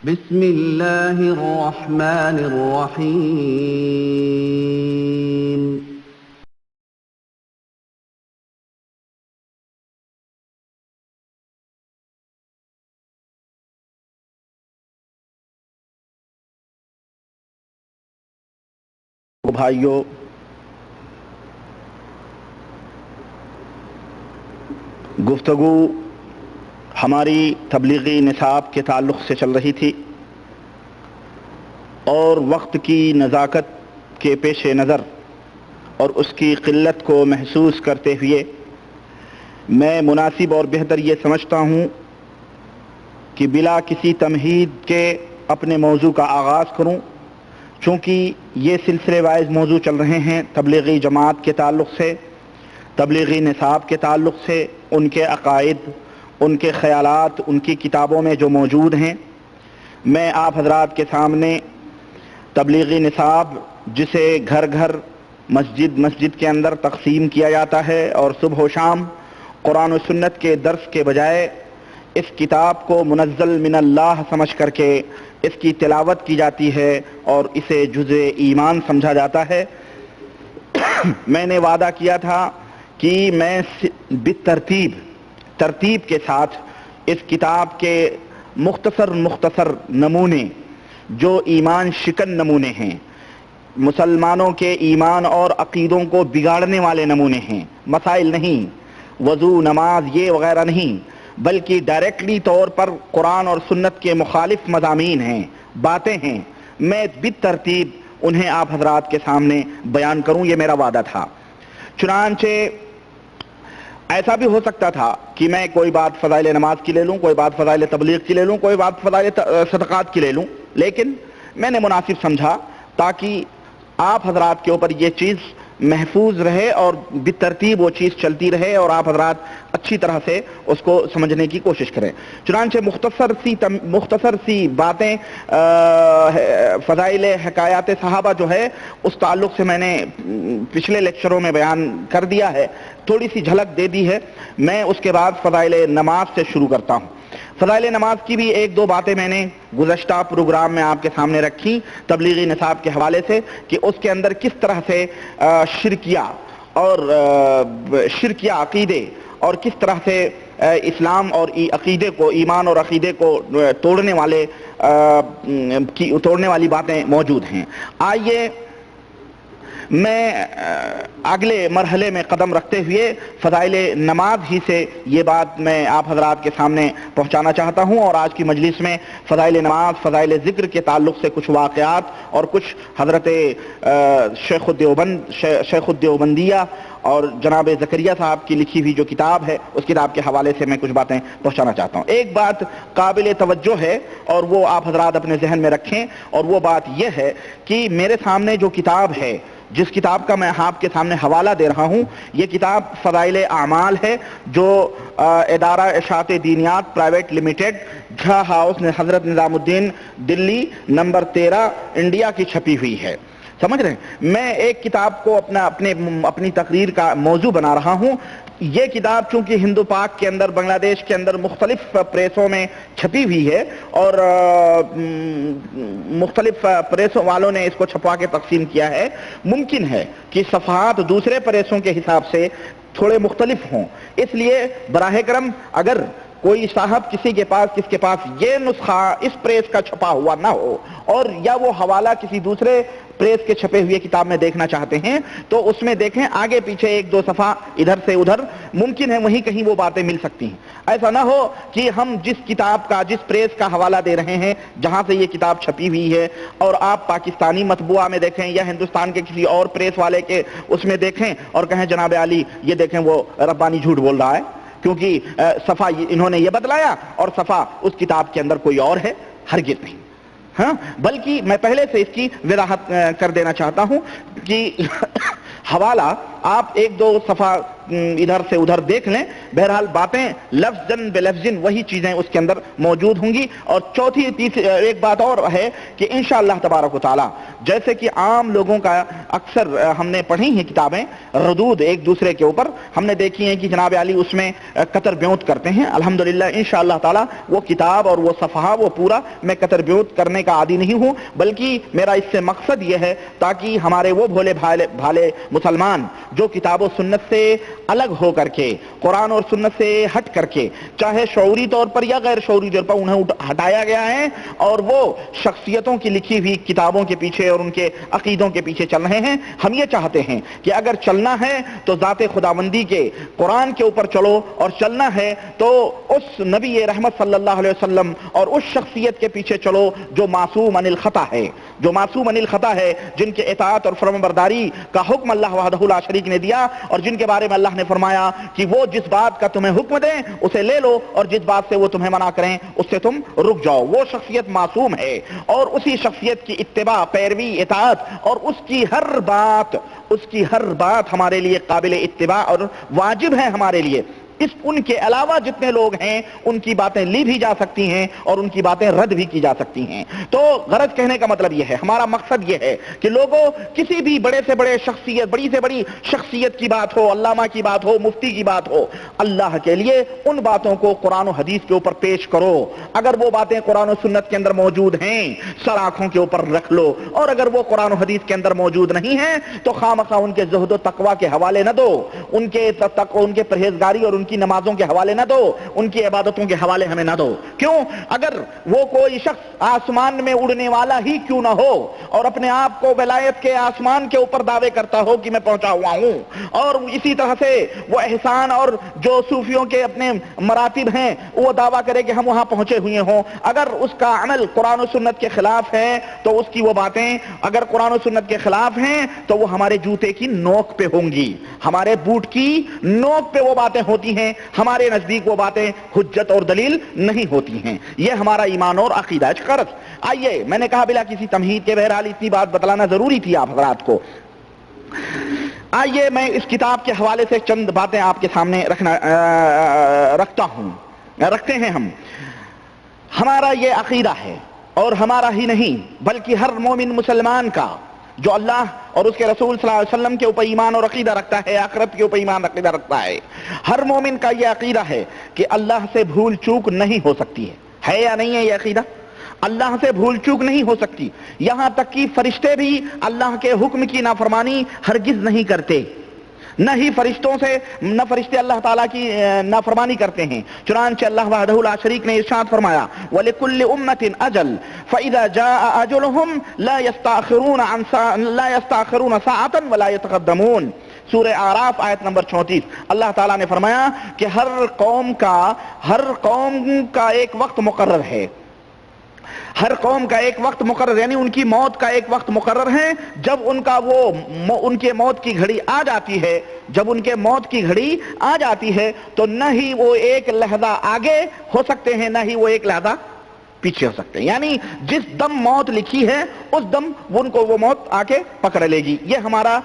بسم اللہ الرحمن الرحیم بھائیوں، گفتگو ہماری تبلیغی نصاب کے تعلق سے چل رہی تھی اور وقت کی نزاکت کے پیش نظر اور اس کی قلت کو محسوس کرتے ہوئے میں مناسب اور بہتر یہ سمجھتا ہوں کہ بلا کسی تمہید کے اپنے موضوع کا آغاز کروں، چونکہ یہ سلسلے وائز موضوع چل رہے ہیں تبلیغی جماعت کے تعلق سے، تبلیغی نصاب کے تعلق سے، ان کے عقائد، ان کے خیالات، ان کی کتابوں میں جو موجود ہیں۔ میں آپ حضرات کے سامنے تبلیغی نصاب جسے گھر گھر مسجد کے اندر تقسیم کیا جاتا ہے اور صبح و شام قرآن و سنت کے درس کے بجائے اس کتاب کو منزل من اللہ سمجھ کر کے اس کی تلاوت کی جاتی ہے اور اسے جزء ایمان سمجھا جاتا ہے، میں نے وعدہ کیا تھا کہ میں ترتیب کے ساتھ اس کتاب کے مختصر نمونے جو ایمان شکن نمونے ہیں، مسلمانوں کے ایمان اور عقیدوں کو بگاڑنے والے نمونے ہیں، مسائل نہیں، وضو، نماز یہ وغیرہ نہیں، بلکہ ڈائریکٹلی طور پر قرآن اور سنت کے مخالف مضامین ہیں، باتیں ہیں، میں بالترتیب انہیں آپ حضرات کے سامنے بیان کروں، یہ میرا وعدہ تھا۔ چنانچہ ایسا بھی ہو سکتا تھا کہ میں کوئی بات فضائل نماز کی لے لوں، کوئی بات فضائل تبلیغ کی لے لوں، کوئی بات فضائل صدقات کی لے لوں، لیکن میں نے مناسب سمجھا تاکہ آپ حضرات کے اوپر یہ چیز محفوظ رہے اور بالترتیب وہ چیز چلتی رہے اور آپ حضرات اچھی طرح سے اس کو سمجھنے کی کوشش کریں۔ چنانچہ مختصر سی باتیں فضائل حکایات صحابہ جو ہے اس تعلق سے میں نے پچھلے لیکچروں میں بیان کر دیا ہے، تھوڑی سی جھلک دے دی ہے۔ میں اس کے بعد فضائل نماز سے شروع کرتا ہوں۔ فضائل نماز کی بھی ایک دو باتیں میں نے گزشتہ پروگرام میں آپ کے سامنے رکھی تبلیغی نصاب کے حوالے سے کہ اس کے اندر کس طرح سے شرکیہ عقیدے اور کس طرح سے اسلام اور عقیدے کو، ایمان اور عقیدے کو توڑنے والی باتیں موجود ہیں۔ آئیے میں اگلے مرحلے میں قدم رکھتے ہوئے فضائل نماز ہی سے یہ بات میں آپ حضرات کے سامنے پہنچانا چاہتا ہوں، اور آج کی مجلس میں فضائل نماز، فضائل ذکر کے تعلق سے کچھ واقعات اور کچھ حضرت شیخ الدیوبندیہ اور جناب زکریا صاحب کی لکھی ہوئی جو کتاب ہے اس کتاب کے حوالے سے میں کچھ باتیں پہنچانا چاہتا ہوں۔ ایک بات قابل توجہ ہے اور وہ آپ حضرات اپنے ذہن میں رکھیں، اور وہ بات یہ ہے کہ میرے سامنے جو کتاب ہے، جس کتاب کا میں آپ کے سامنے حوالہ دے رہا ہوں، یہ کتاب فضائل اعمال ہے جو ادارہ اشاعت دینیات پرائیویٹ لمیٹڈ، جھا ہاؤس، حضرت نظام الدین، دلی، نمبر 13، انڈیا کی چھپی ہوئی ہے۔ سمجھ رہے ہیں؟ میں ایک کتاب کو اپنی تقریر کا موضوع بنا رہا ہوں۔ یہ کتاب چونکہ ہندو پاک کے اندر، بنگلہ دیش کے اندر مختلف پریسوں میں چھپی ہوئی ہے اور مختلف پریسوں والوں نے اس کو چھپا کے تقسیم کیا ہے، ممکن ہے کہ صفحات دوسرے پریسوں کے حساب سے تھوڑے مختلف ہوں، اس لیے براہ کرم اگر کوئی صاحب کس کے پاس یہ نسخہ اس پریس کا چھپا ہوا نہ ہو اور یا وہ حوالہ کسی دوسرے پریس کے چھپے ہوئے کتاب میں دیکھنا چاہتے ہیں تو اس میں دیکھیں، آگے پیچھے ایک دو صفحہ ادھر سے ادھر ممکن ہے وہیں کہیں وہ باتیں مل سکتی ہیں۔ ایسا نہ ہو کہ ہم جس کتاب کا، جس پریس کا حوالہ دے رہے ہیں جہاں سے یہ کتاب چھپی ہوئی ہے، اور آپ پاکستانی مطبوعہ میں دیکھیں یا ہندوستان کے کسی اور پریس والے کے اس میں دیکھیں اور کہیں جناب علی یہ دیکھیں وہ ربانی جھوٹ بول رہا ہے، کیونکہ صفحہ انہوں نے یہ بتلایا اور صفحہ اس کتاب کے اندر کوئی اور ہے، ہرگز نہیں۔ ہاں، بلکہ میں پہلے سے اس کی وضاحت کر دینا چاہتا ہوں کہ حوالہ آپ ایک دو صفحہ ادھر سے ادھر دیکھ لیں، بہرحال باتیں لفظاً بلفظاً وہی چیزیں اس کے اندر موجود ہوں گی۔ اور چوتھی ایک بات اور ہے کہ انشاءاللہ تبارک و تعالی جیسے کہ عام لوگوں کا اکثر ہم نے پڑھی ہیں کتابیں ردود ایک دوسرے کے اوپر، ہم نے دیکھی ہیں کہ جناب علی اس میں قطر بیوت کرتے ہیں۔ الحمدللہ انشاءاللہ تعالی وہ کتاب اور وہ صفحہ وہ پورا میں قطر بیوت کرنے کا عادی نہیں ہوں، بلکہ میرا اس سے مقصد یہ ہے تاکہ ہمارے وہ بھولے بھالے مسلمان جو کتاب و سنت سے الگ ہو کر کے، قرآن اور سنت سے ہٹ کر کے، چاہے شعوری طور پر یا غیر شعوری طور پر انہیں ہٹایا گیا ہے اور وہ شخصیتوں کی لکھی ہوئی کتابوں کے پیچھے اور ان کے عقیدوں کے پیچھے چل رہے ہیں، ہم یہ چاہتے ہیں کہ اگر چلنا ہے تو ذات خداوندی کے قرآن کے اوپر چلو، اور چلنا ہے تو اس نبی رحمت صلی اللہ علیہ وسلم اور اس شخصیت کے پیچھے چلو جو معصوم عن الخطا ہے، جو معصوم عن الخطا ہے، جن کے اطاعت اور فرمانبرداری کا حکم اللہ وحدہ لا شریک نے دیا، اور جن کے بارے میں اللہ نے فرمایا کہ وہ جس بات کا تمہیں حکم دیں اسے لے لو، اور جس بات سے وہ تمہیں منع کریں اس سے تم رک جاؤ۔ وہ شخصیت معصوم ہے، اور اسی شخصیت کی اتباع، پیروی، اطاعت، اور اس کی ہر بات ہمارے لیے قابل اتباع اور واجب ہے ہمارے لیے۔ ان کے علاوہ جتنے لوگ ہیں ان کی باتیں لی بھی جا سکتی ہیں اور ان کی باتیں رد بھی کی جا سکتی ہیں۔ تو غرض کہنے کا مطلب یہ ہے، ہمارا مقصد یہ ہے کہ لوگوں کسی بھی بڑے سے بڑے شخصیت، بڑی سے بڑی شخصیت کی بات ہو، علامہ کی بات ہو، مفتی کی بات ہو، اللہ کے لیے ان باتوں کو قرآن و حدیث کے اوپر پیش کرو۔ اگر وہ باتیں قرآن و سنت کے اندر موجود ہیں سر آنکھوں کے اوپر رکھ لو، اور اگر وہ قرآن و حدیث کے اندر موجود نہیں ہیں تو خامخواہ ان کے زہد و تقوی کے حوالے نہ دو، ان کے پرہیزگاری اور ان کی نمازوں کے حوالے نہ دو، ان کی عبادتوں کے حوالے ہمیں نہ دو۔ کیوں؟ اگر وہ کوئی شخص آسمان میں اڑنے والا ہی کیوں نہ ہو اور اپنے آپ کو ولایت کے آسمان کے اوپر دعوے کرتا ہو کہ میں پہنچا ہوا ہوں، اور اسی طرح سے وہ احسان اور جو صوفیوں کے اپنے مراتب ہیں وہ دعویٰ کرے کہ ہم وہاں پہنچے ہوئے ہوں، اگر اس کا عمل قرآن و سنت کے خلاف ہے تو اس کی وہ باتیں اگر قرآن و سنت کے خلاف ہیں تو وہ ہمارے جوتے کی نوک پہ ہوں گی، ہمارے بوٹ کی نوک پہ وہ باتیں ہوتی ہیں، ہمارے نزدیک وہ باتیں حجت اور دلیل نہیں ہوتی ہیں۔ یہ ہمارا ایمان اور عقیدہ ہے۔ غرض آئیے، میں نے کہا بلا کسی تمہید کے، بہرحال اتنی بات بتلانا ضروری تھی آپ حضرات کو۔ آئیے میں اس کتاب کے حوالے سے چند باتیں آپ کے سامنے رکھتے ہیں۔ ہمارا یہ عقیدہ ہے، اور ہمارا ہی نہیں بلکہ ہر مومن مسلمان کا جو اللہ اور اس کے رسول صلی اللہ علیہ وسلم کے اوپر ایمان اور عقیدہ رکھتا ہے، آخرت کے اوپر ایمان عقیدہ رکھتا ہے، ہر مومن کا یہ عقیدہ ہے کہ اللہ سے بھول چوک نہیں ہو سکتی ہے یا نہیں ہے یہ عقیدہ؟ اللہ سے بھول چوک نہیں ہو سکتی، یہاں تک کہ فرشتے بھی اللہ کے حکم کی نافرمانی ہرگز نہیں کرتے، نہ فرشتے اللہ تعالیٰ کی نافرمانی کرتے ہیں۔ چنانچہ اللہ وحدہ لا شریک نے ارشاد فرمایا وَلِكُلِّ أُمَّةٍ أَجَلٌ فَإِذَا جَاءَ أَجَلُهُمْ لَا يَسْتَأْخِرُونَ سَاعَةً وَلَا يَتَقَدَّمُونَ۔ سورہ اعراف آیت نمبر 34، اللہ تعالیٰ نے فرمایا کہ ہر قوم کا ایک وقت مقرر ہے، ہر قوم کا ایک وقت مقرر، یعنی ان کی موت کا ایک وقت مقرر ہے۔ جب ان کے موت کی گھڑی آ جاتی ہے، جب ان کے موت کی گھڑی آ جاتی ہے تو نہ ہی وہ ایک لحظہ آگے ہو سکتے ہیں نہ ہی وہ ایک لحظہ پیچھے ہو سکتے ہیں، یعنی جس دم موت لکھی ہے اس دم ان کو وہ موت آ کے پکڑ لے گی۔ یہ ہمارا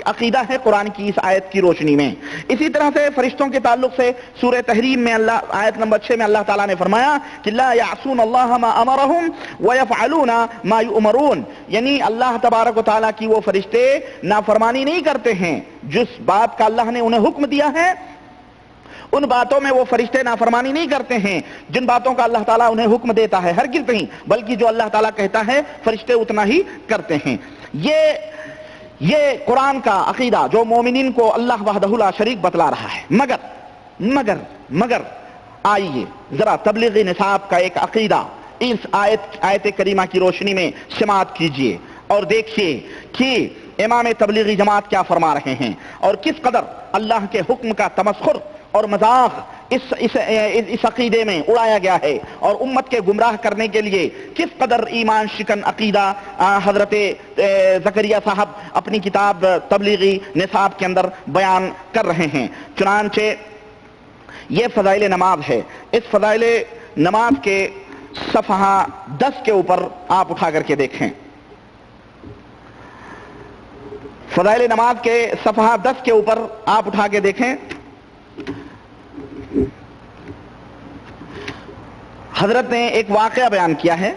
عقیدہ ہے قرآن کی اس آیت کی روشنی میں۔ اسی طرح سے فرشتوں کے تعلق سے سورہ تحریم میں آیت نمبر 6 میں اللہ تعالیٰ نے فرمایا کہ لا یعصون اللہ ما امرہم ویفعلون ما یؤمرون، یعنی اللہ تبارک و تعالیٰ کی وہ فرشتے نافرمانی نہیں کرتے ہیں، جس بات کا اللہ نے انہیں حکم دیا ہے ان باتوں میں وہ فرشتے نافرمانی نہیں کرتے ہیں، جن باتوں کا اللہ تعالیٰ انہیں حکم دیتا ہے ہرگز نہیں، بلکہ جو اللہ تعالیٰ کہتا ہے فرشتے اتنا ہی کرتے ہیں۔ یہ قرآن کا عقیدہ جو مومنین کو اللہ وحدہ لا شریک بتلا رہا ہے، مگر آئیے ذرا تبلیغی نصاب کا ایک عقیدہ اس آیت کریمہ کی روشنی میں سماعت کیجئے اور دیکھیے کہ امام تبلیغی جماعت کیا فرما رہے ہیں اور کس قدر اللہ کے حکم کا تمسخر اور مذاق اس عقیدے میں اڑایا گیا ہے، اور امت کے گمراہ کرنے کے لیے کس قدر ایمان شکن عقیدہ حضرت زکریا صاحب اپنی کتاب تبلیغی نصاب کے اندر بیان کر رہے ہیں۔ چنانچہ یہ فضائل نماز ہے، اس فضائل نماز کے صفحہ 10 کے اوپر آپ اٹھا کر کے دیکھیں، فضائل نماز کے صفحہ 10 کے اوپر آپ اٹھا کے دیکھیں حضرت نے ایک واقعہ بیان کیا ہے،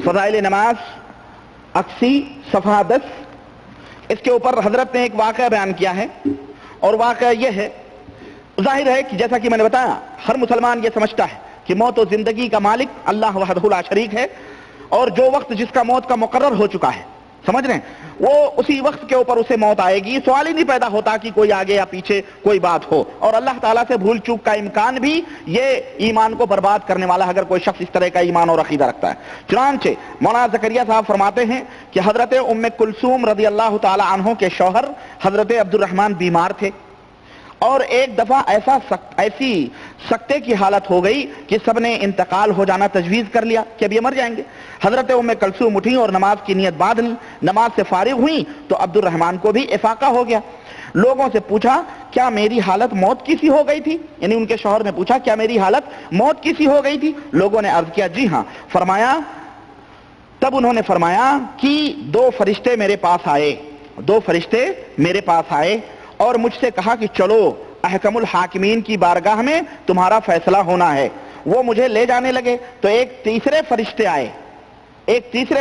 فضائل نماز 80 صفحہ 10، اس کے اوپر حضرت نے ایک واقعہ بیان کیا ہے، اور واقعہ یہ ہے، ظاہر ہے کہ جیسا کہ میں نے بتایا ہر مسلمان یہ سمجھتا ہے کہ موت و زندگی کا مالک اللہ وحدہ لا شریک ہے، اور جو وقت جس کا موت کا مقرر ہو چکا ہے، سمجھ رہے ہیں، وہ اسی وقت کے اوپر اسے موت آئے گی، سوال ہی نہیں پیدا ہوتا کہ کوئی آگے یا پیچھے کوئی بات ہو، اور اللہ تعالیٰ سے بھول چوک کا امکان بھی یہ ایمان کو برباد کرنے والا اگر کوئی شخص اس طرح کا ایمان اور عقیدہ رکھتا ہے۔ چنانچہ مولانا زکریا صاحب فرماتے ہیں کہ حضرت ام کلثوم رضی اللہ تعالی عنہ کے شوہر حضرت عبد الرحمن بیمار تھے، اور ایک دفعہ ایسی سکتے کی حالت ہو گئی کہ سب نے انتقال ہو جانا تجویز کر لیا کہ اب یہ مر جائیں گے۔ حضرت ام کلثوم اٹھی اور نماز کی نیت باندھ لی، نماز سے فارغ ہوئی تو عبد الرحمن کو بھی افاقہ ہو گیا۔ لوگوں سے پوچھا کیا میری حالت موت کی سی ہو گئی تھی، یعنی ان کے شوہر نے پوچھا کیا میری حالت موت کی سی ہو گئی تھی؟ لوگوں نے عرض کیا جی ہاں۔ تب انہوں نے فرمایا کہ دو فرشتے میرے پاس آئے اور مجھ سے کہا کہ چلو احکم الحاکمین کی بارگاہ میں تمہارا فیصلہ ہونا ہے۔ وہ مجھے لے جانے لگے تو ایک تیسرے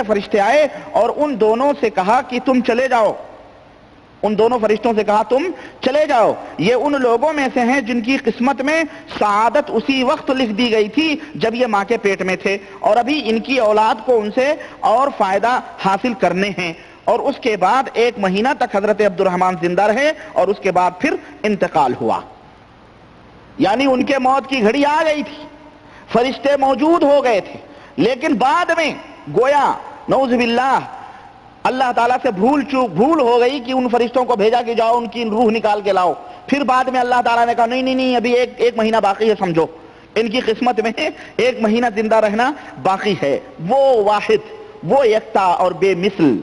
فرشتے آئے اور ان دونوں سے کہا کہ تم چلے جاؤ، ان دونوں فرشتوں سے کہا تم چلے جاؤ، یہ ان لوگوں میں سے ہیں جن کی قسمت میں سعادت اسی وقت لکھ دی گئی تھی جب یہ ماں کے پیٹ میں تھے، اور ابھی ان کی اولاد کو ان سے اور فائدہ حاصل کرنے ہیں۔ اور اس کے بعد 1 مہینہ تک حضرت عبد الرحمن زندہ رہے اور اس کے بعد پھر انتقال ہوا، یعنی ان کے موت کی گھڑی آ گئی تھی، فرشتے موجود ہو گئے تھے، لیکن بعد میں گویا نعوذ باللہ اللہ تعالیٰ سے بھول ہو گئی کہ ان فرشتوں کو بھیجا کہ جاؤ ان کی روح نکال کے لاؤ۔ پھر بعد میں اللہ تعالیٰ نے کہا نہیں ابھی ایک مہینہ باقی ہے، سمجھو ان کی قسمت میں 1 مہینہ زندہ رہنا باقی ہے۔ وہ واحد، وہ یکتا اور بے مثل،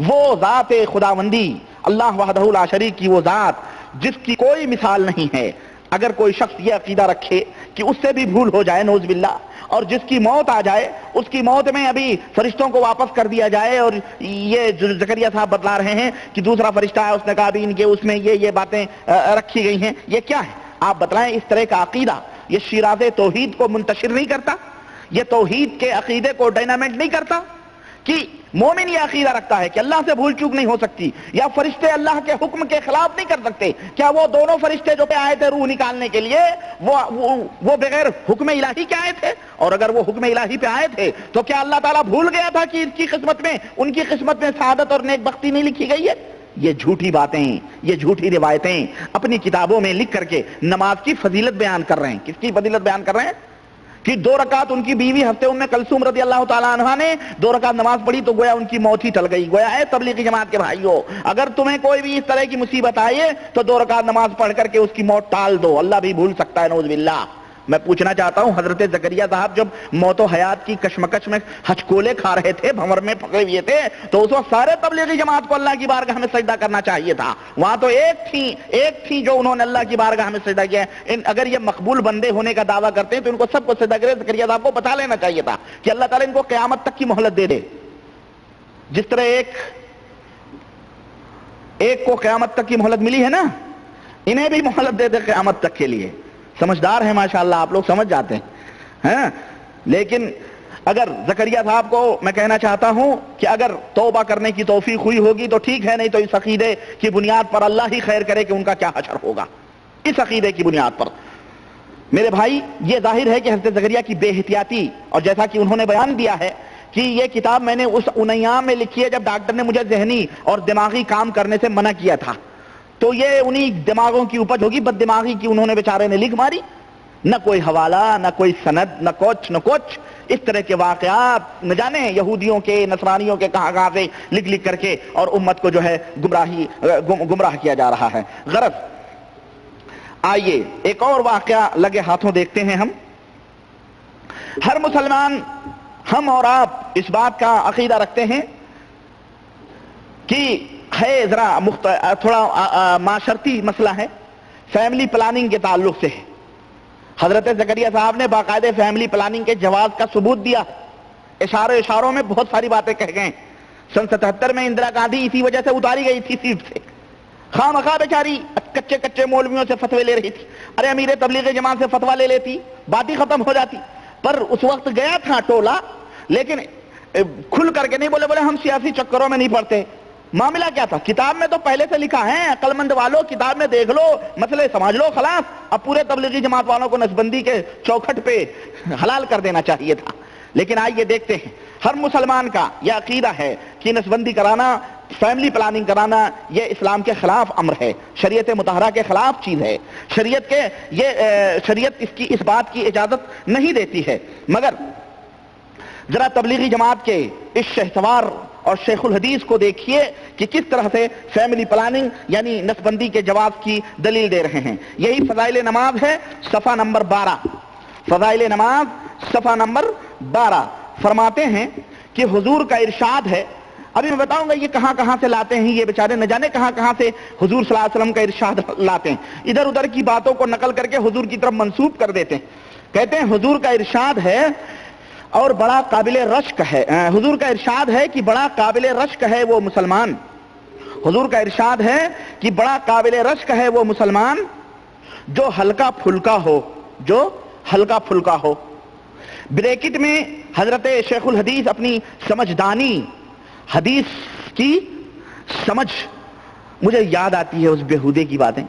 وہ ذات خداوندی اللہ وحدہ لا شریک کی وہ ذات جس کی کوئی مثال نہیں ہے، اگر کوئی شخص یہ عقیدہ رکھے کہ اس سے بھی بھول ہو جائے نعوذ باللہ، اور جس کی موت آ جائے اس کی موت میں ابھی فرشتوں کو واپس کر دیا جائے، اور یہ جو زکریا صاحب بتلا رہے ہیں کہ دوسرا فرشتہ ہے اس نے کہا ابھی ان کے اس میں یہ باتیں رکھی گئی ہیں، یہ کیا ہے؟ آپ بتلائیں اس طرح کا عقیدہ یہ شیراز توحید کو منتشر نہیں کرتا؟ یہ توحید کے عقیدے کو ڈائنامٹ نہیں کرتا کہ مومن یہ عقیدہ رکھتا ہے کہ اللہ سے بھول چوک نہیں ہو سکتی، یا فرشتے اللہ کے حکم کے خلاف نہیں کر سکتے؟ کیا وہ دونوں فرشتے جو آئے تھے روح نکالنے کے لیے وہ بغیر حکم الہی کے آئے تھے؟ اور اگر وہ حکم الہی پہ آئے تھے تو کیا اللہ تعالیٰ بھول گیا تھا کہ ان کی قسمت میں سعادت اور نیک بختی نہیں لکھی گئی ہے؟ یہ جھوٹی باتیں، یہ جھوٹی روایتیں اپنی کتابوں میں لکھ کر کے نماز کی فضیلت بیان کر رہے ہیں۔ کس کی فضیلت بیان کر رہے ہیں؟ کہ 2 رکعت ان کی بیوی حضرت ام کلثوم رضی اللہ تعالیٰ عنہ نے 2 رکعت نماز پڑھی تو گویا ان کی موت ہی ٹل گئی۔ گویا ہے تبلیغی جماعت کے بھائیوں، اگر تمہیں کوئی بھی اس طرح کی مصیبت آئے تو 2 رکعت نماز پڑھ کر کے اس کی موت ٹال دو، اللہ بھی بھول سکتا ہے نعوذ باللہ۔ میں پوچھنا چاہتا ہوں حضرت زکریا صاحب جب موت و حیات کی کشمکش میں ہچکولے کھا رہے تھے، بھنور میں پکڑے ہوئے تھے، تو اس وقت سارے تبلیغی جماعت کو اللہ کی بارگاہ میں سجدہ کرنا چاہیے تھا۔ وہاں تو ایک تھی جو انہوں نے اللہ کی بارگاہ میں سجدہ کیا ہے۔ اگر یہ مقبول بندے ہونے کا دعویٰ کرتے ہیں تو ان کو سب کو سجدہ کرے۔ زکریا صاحب کو بتا لینا چاہیے تھا کہ اللہ تعالیٰ ان کو قیامت تک کی مہلت دے دے، جس طرح ایک کو قیامت تک کی مہلت ملی ہے نا، انہیں بھی مہلت دے دے قیامت تک کے لیے۔ سمجھدار ہیں ماشاءاللہ، آپ لوگ سمجھ جاتے ہیں۔ لیکن اگر زکریا صاحب کو میں کہنا چاہتا ہوں کہ اگر توبہ کرنے کی توفیق ہوئی ہوگی تو ٹھیک ہے، نہیں تو اس عقیدے کی بنیاد پر اللہ ہی خیر کرے کہ ان کا کیا حشر ہوگا، اس عقیدے کی بنیاد پر۔ میرے بھائی یہ ظاہر ہے کہ حضرت زکریا کی بے احتیاطی، اور جیسا کہ انہوں نے بیان دیا ہے کہ یہ کتاب میں نے اس ایام میں لکھی ہے جب ڈاکٹر نے مجھے ذہنی اور دماغی کام کرنے سے منع کیا تھا، تو یہ انہی دماغوں کی اپج ہوگی، بد دماغی کی انہوں نے بیچارے نے لکھ ماری، نہ کوئی حوالہ، نہ کوئی سند، نہ کچھ اس طرح کے واقعات نہ جانے یہودیوں کے نصرانیوں کے کہاں سے لکھ کر کے اور امت کو جو ہے گمراہ کیا جا رہا ہے۔ غرض آئیے ایک اور واقعہ لگے ہاتھوں دیکھتے ہیں۔ ہر مسلمان، ہم اور آپ اس بات کا عقیدہ رکھتے ہیں کہ ہے ذرا تھوڑا معاشرتی مسئلہ ہے، فیملی پلاننگ کے تعلق سے ہے۔ حضرت زکریا صاحب نے باقاعدہ فیملی پلاننگ کے جواز کا ثبوت دیا، اشاروں میں بہت ساری باتیں کہہ گئے۔ سن 77 میں اندرا گاندھی اسی وجہ سے اتاری گئی تھی سیٹ سے، خواہ مخواہ بیچاری کچے کچے مولویوں سے فتوے لے رہی تھی. ارے امیر تبلیغ جماعت سے فتویٰ لے لیتی, بات ہی ختم ہو جاتی. پر اس وقت گیا تھا ٹولہ, لیکن کھل کر کے نہیں بولے ہم سیاسی چکروں میں نہیں پڑتے. معاملہ کیا تھا؟ کتاب میں تو پہلے سے لکھا ہے, عقل مند والوں کتاب میں دیکھ لو, مسئلے سمجھ لو, خلاص. اب پورے تبلیغی جماعت والوں کو نسبندی کے چوکھٹ پہ حلال کر دینا چاہیے تھا. لیکن آئیے دیکھتے ہیں, ہر مسلمان کا یہ عقیدہ ہے کہ نسبندی کرانا, فیملی پلاننگ کرانا یہ اسلام کے خلاف امر ہے, شریعت مطہرہ کے خلاف چیز ہے. شریعت اس بات کی اجازت نہیں دیتی ہے. مگر ذرا تبلیغی جماعت کے اس شہسوار اور شیخ الحدیث کو دیکھیے کہ کس طرح سے فیملی پلاننگ یعنی نسبندی کے جواز کی دلیل دے رہے ہیں. یہی فضائل نماز ہے, صفحہ نمبر 12. فضائل نماز صفحہ نمبر 12 فرماتے ہیں کہ حضور کا ارشاد ہے. ابھی میں بتاؤں گا یہ کہاں کہاں سے لاتے ہیں, یہ بیچارے نہ جانے کہاں کہاں سے حضور صلی اللہ علیہ وسلم کا ارشاد لاتے ہیں. ادھر ادھر کی باتوں کو نقل کر کے حضور کی طرف منسوب کر دیتے ہیں. کہتے ہیں حضور کا ارشاد ہے اور بڑا قابل رشک ہے. حضور کا ارشاد ہے کہ بڑا قابل رشک ہے وہ مسلمان. حضور کا ارشاد ہے کہ بڑا قابل رشک ہے وہ مسلمان جو ہلکا پھلکا ہو, جو ہلکا پھلکا ہو. بریکٹ میں حضرت شیخ الحدیث اپنی سمجھدانی, حدیث کی سمجھ, مجھے یاد آتی ہے اس بیہودے کی باتیں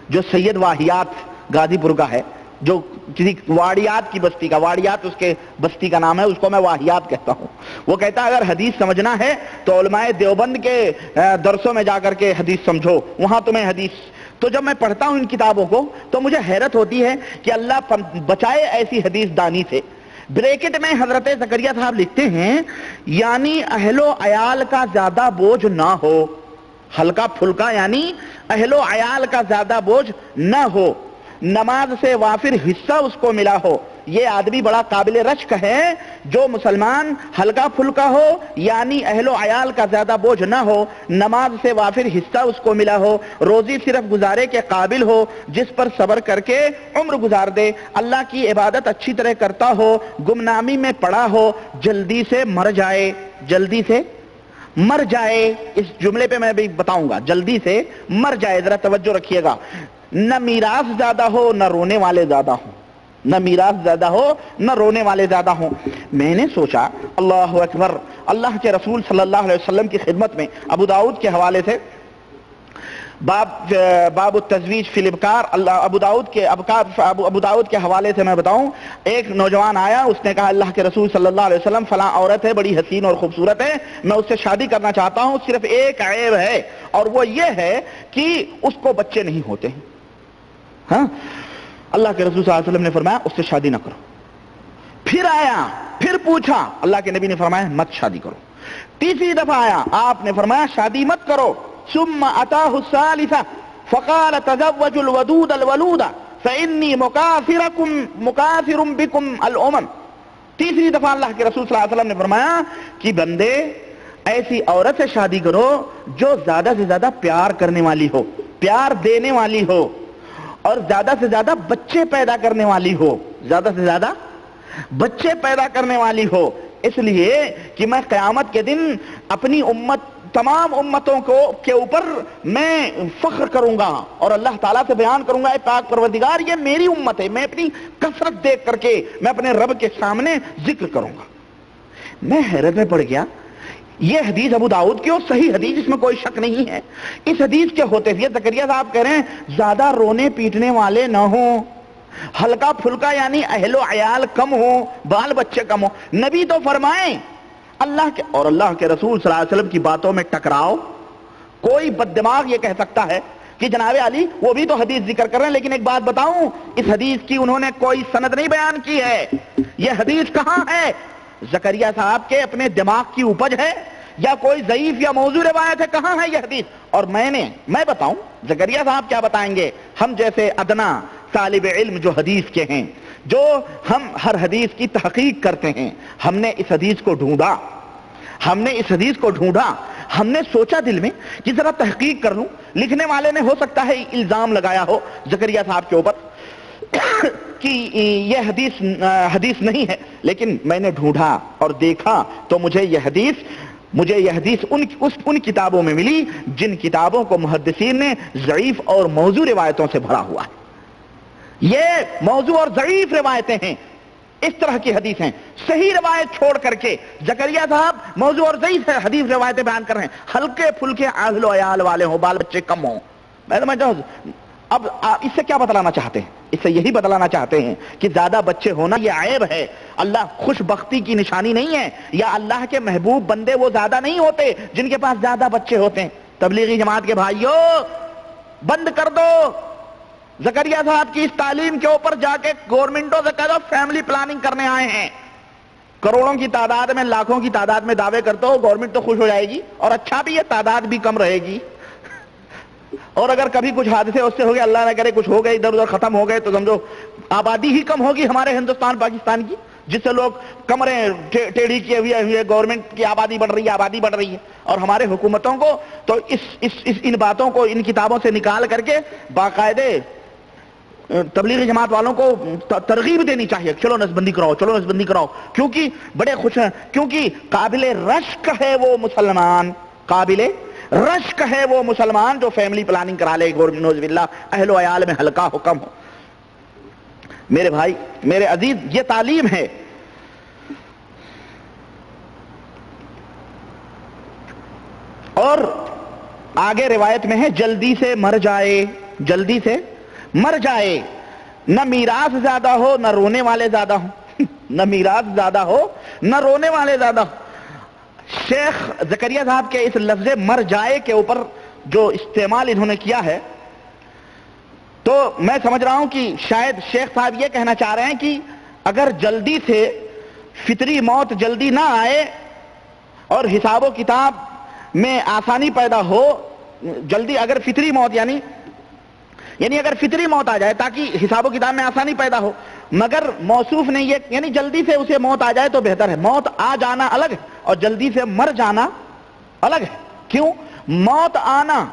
جو سید واہیات غازی پور کا ہے, جو کسی واڑیات کی بستی کا, واڑیات اس کے بستی کا نام ہے, اس کو میں واہیات کہتا ہوں. وہ کہتا ہے اگر حدیث سمجھنا ہے تو علماء دیوبند کے درسوں میں جا کر کے حدیث سمجھو, وہاں تمہیں حدیث. تو جب میں پڑھتا ہوں ان کتابوں کو تو مجھے حیرت ہوتی ہے کہ اللہ بچائے ایسی حدیث دانی سے. بریکٹ میں حضرت زکریا صاحب لکھتے ہیں یعنی اہل و عیال کا زیادہ بوجھ نہ ہو, ہلکا پھلکا یعنی اہل و عیال کا زیادہ بوجھ نہ ہو, نماز سے وافر حصہ اس کو ملا ہو. یہ آدمی بڑا قابل رشک ہے جو مسلمان ہلکا پھلکا ہو, یعنی اہل و عیال کا زیادہ بوجھ نہ ہو, نماز سے وافر حصہ اس کو ملا ہو, روزی صرف گزارے کے قابل ہو, جس پر صبر کر کے عمر گزار دے, اللہ کی عبادت اچھی طرح کرتا ہو, گمنامی میں پڑا ہو, جلدی سے مر جائے. جلدی سے مر جائے, اس جملے پہ میں بھی بتاؤں گا, جلدی سے مر جائے. ذرا توجہ رکھیے گا. نہ میراث زیادہ ہو نہ رونے والے زیادہ ہوں, نہ میراث زیادہ ہو نہ رونے والے زیادہ ہوں. میں نے سوچا اللہ اکبر, اللہ کے رسول صلی اللہ علیہ وسلم کی خدمت میں ابو داؤد کے حوالے سے باب التزویج فی الابکار, ابو داؤد کے حوالے سے میں بتاؤں, ایک نوجوان آیا, اس نے کہا اللہ کے رسول صلی اللہ علیہ وسلم فلاں عورت ہے, بڑی حسین اور خوبصورت ہے, میں اس سے شادی کرنا چاہتا ہوں, صرف ایک عیب ہے اور وہ یہ ہے کہ اس کو بچے نہیں ہوتے ہیں. ہاں, اللہ کے رسول صلی اللہ علیہ وسلم نے فرمایا اس سے شادی نہ کرو. پھر آیا, پھر پوچھا, اللہ کے نبی نے فرمایا مت شادی کرو. تیسری دفعہ آیا, آپ نے فرمایا شادی مت کرو. ثم اتاه الثالثة فقال تزوجوا الودود الولود فإني مكاثر بكم الأمم. تیسری دفعہ اللہ کے رسول صلی اللہ علیہ وسلم نے فرمایا کہ بندے ایسی عورت سے شادی کرو جو زیادہ سے زیادہ پیار کرنے والی ہو, پیار دینے والی ہو, اور زیادہ سے زیادہ بچے پیدا کرنے والی ہو, زیادہ سے زیادہ بچے پیدا کرنے والی ہو. اس لیے کہ میں قیامت کے دن اپنی امت, تمام امتوں کے اوپر میں فخر کروں گا اور اللہ تعالیٰ سے بیان کروں گا, اے پاک پروردگار یہ میری امت ہے, میں اپنی کثرت دیکھ کر کے میں اپنے رب کے سامنے ذکر کروں گا. میں حیرت میں پڑ گیا. یہ حدیث ابو داؤد کی اور صحیح حدیث, اس میں کوئی شک نہیں ہے. اس حدیث کے ہوتے ہوئے زکریا صاحب کہہ رہے ہیں زیادہ رونے پیٹنے والے نہ ہوں, ہلکا پھلکا یعنی اہل و عیال کم ہو, بال بچے کم ہو. نبی تو فرمائیں اللہ کے اور اللہ کے رسول صلی اللہ علیہ وسلم کی باتوں میں ٹکراؤ. کوئی بد دماغ یہ کہہ سکتا ہے کہ جناب علی وہ بھی تو حدیث ذکر کر رہے ہیں, لیکن ایک بات بتاؤں, اس حدیث کی انہوں نے کوئی سند نہیں بیان کی ہے. یہ حدیث کہاں ہے؟ زکریا صاحب کے اپنے دماغ کی اپج ہے یا کوئی ضعیف یا موضوع روایت ہے؟ کہاں ہے یہ حدیث؟ اور میں بتاؤں, زکریا صاحب کیا بتائیں گے؟ ہم جیسے ادنا طالب علم جو حدیث کے ہیں, جو ہم ہر حدیث کی تحقیق کرتے ہیں, ہم نے اس حدیث کو ڈھونڈا, ہم نے سوچا دل میں کہ ذرا تحقیق کر لوں. لکھنے والے نے ہو سکتا ہے الزام لگایا ہو زکریا صاحب کے اوپر کہ یہ حدیث نہیں ہے, لیکن میں نے ڈھونڈا اور دیکھا تو مجھے یہ حدیث مجھے یہ حدیث ان کتابوں میں ملی جن کتابوں کو محدثین نے ضعیف اور موضوع روایتوں سے بھرا ہوا ہے. یہ موضوع اور ضعیف روایتیں ہیں، اس طرح کی حدیث ہیں. صحیح روایت چھوڑ کر کے زکریا صاحب موضوع اور ضعیف حدیث روایتیں بیان کر رہے ہیں. ہلکے پھلکے اہل و عیال والے ہوں، بال بچے کم ہوں. میں سمجھتا ہوں اب اس سے کیا بتلانا چاہتے ہیں؟ اس سے یہی بتلانا چاہتے ہیں کہ زیادہ بچے ہونا یہ عیب ہے، اللہ خوش بختی کی نشانی نہیں ہے، یا اللہ کے محبوب بندے وہ زیادہ نہیں ہوتے جن کے پاس زیادہ بچے ہوتے ہیں. تبلیغی جماعت کے بھائیوں بند کر دو. زکریا صاحب کی اس تعلیم کے اوپر جا کے گورنمنٹوں سے کہہ دو فیملی پلاننگ کرنے آئے ہیں. کروڑوں کی تعداد میں، لاکھوں کی تعداد میں دعوے کرتے ہو، گورنمنٹ تو خوش ہو جائے گی، اور اچھا بھی ہے، تعداد بھی کم رہے گی. اور اگر کبھی کچھ حادثے اس سے ہو گئے، اللہ نہ کرے کچھ ہو گئے، ادھر ادھر ختم ہو گئے، تو سمجھو آبادی ہی کم ہوگی ہمارے ہندوستان پاکستان کی، جس سے لوگ کمریں ٹیڑھی کیے ہوئے گورنمنٹ کی آبادی بڑھ رہی ہے. اور ہمارے حکومتوں کو تو ان باتوں کو ان کتابوں سے نکال کر کے باقاعدے تبلیغی جماعت والوں کو ترغیب دینی چاہیے، چلو نسبندی کراؤ، کیونکہ بڑے خوش ہیں، کیونکہ قابل رشک ہے وہ مسلمان، قابل رشک ہے وہ مسلمان جو فیملی پلاننگ کرا لے، نعوذ باللہ، اہل و عیال میں ہلکا حکم ہو. میرے بھائی، میرے عزیز، یہ تعلیم ہے. اور آگے روایت میں ہے جلدی سے مر جائے، نہ میراث زیادہ ہو نہ رونے والے زیادہ ہوں. نہ میراث زیادہ ہو نہ رونے والے زیادہ ہوں. شیخ زکریا صاحب کے اس لفظ مر جائے کے اوپر جو استعمال انہوں نے کیا ہے، تو میں سمجھ رہا ہوں کہ شاید شیخ صاحب یہ کہنا چاہ رہے ہیں کہ اگر جلدی سے فطری موت جلدی نہ آئے اور حساب و کتاب میں آسانی پیدا ہو، جلدی اگر فطری موت یعنی اگر فطری موت آ جائے تاکہ حساب و کتاب میں آسانی پیدا ہو، مگر موصوف نے یہ یعنی جلدی سے اسے موت آ جائے تو بہتر ہے. موت آ جانا الگ ہے اور جلدی سے مر جانا الگ ہے. کیوں؟ موت آنا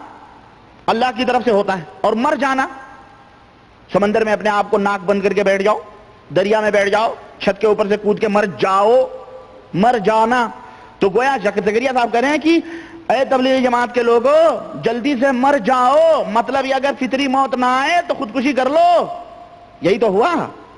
اللہ کی طرف سے ہوتا ہے، اور مر جانا سمندر میں اپنے آپ کو ناک بند کر کے بیٹھ جاؤ، دریا میں بیٹھ جاؤ، چھت کے اوپر سے کود کے مر جانا. تو گویا زکریا صاحب کہہ رہے ہیں کہ اے تبلیغی جماعت کے لوگوں جلدی سے مر جاؤ، مطلب یہ اگر فطری موت نہ آئے تو خودکشی کر لو. یہی تو ہوا،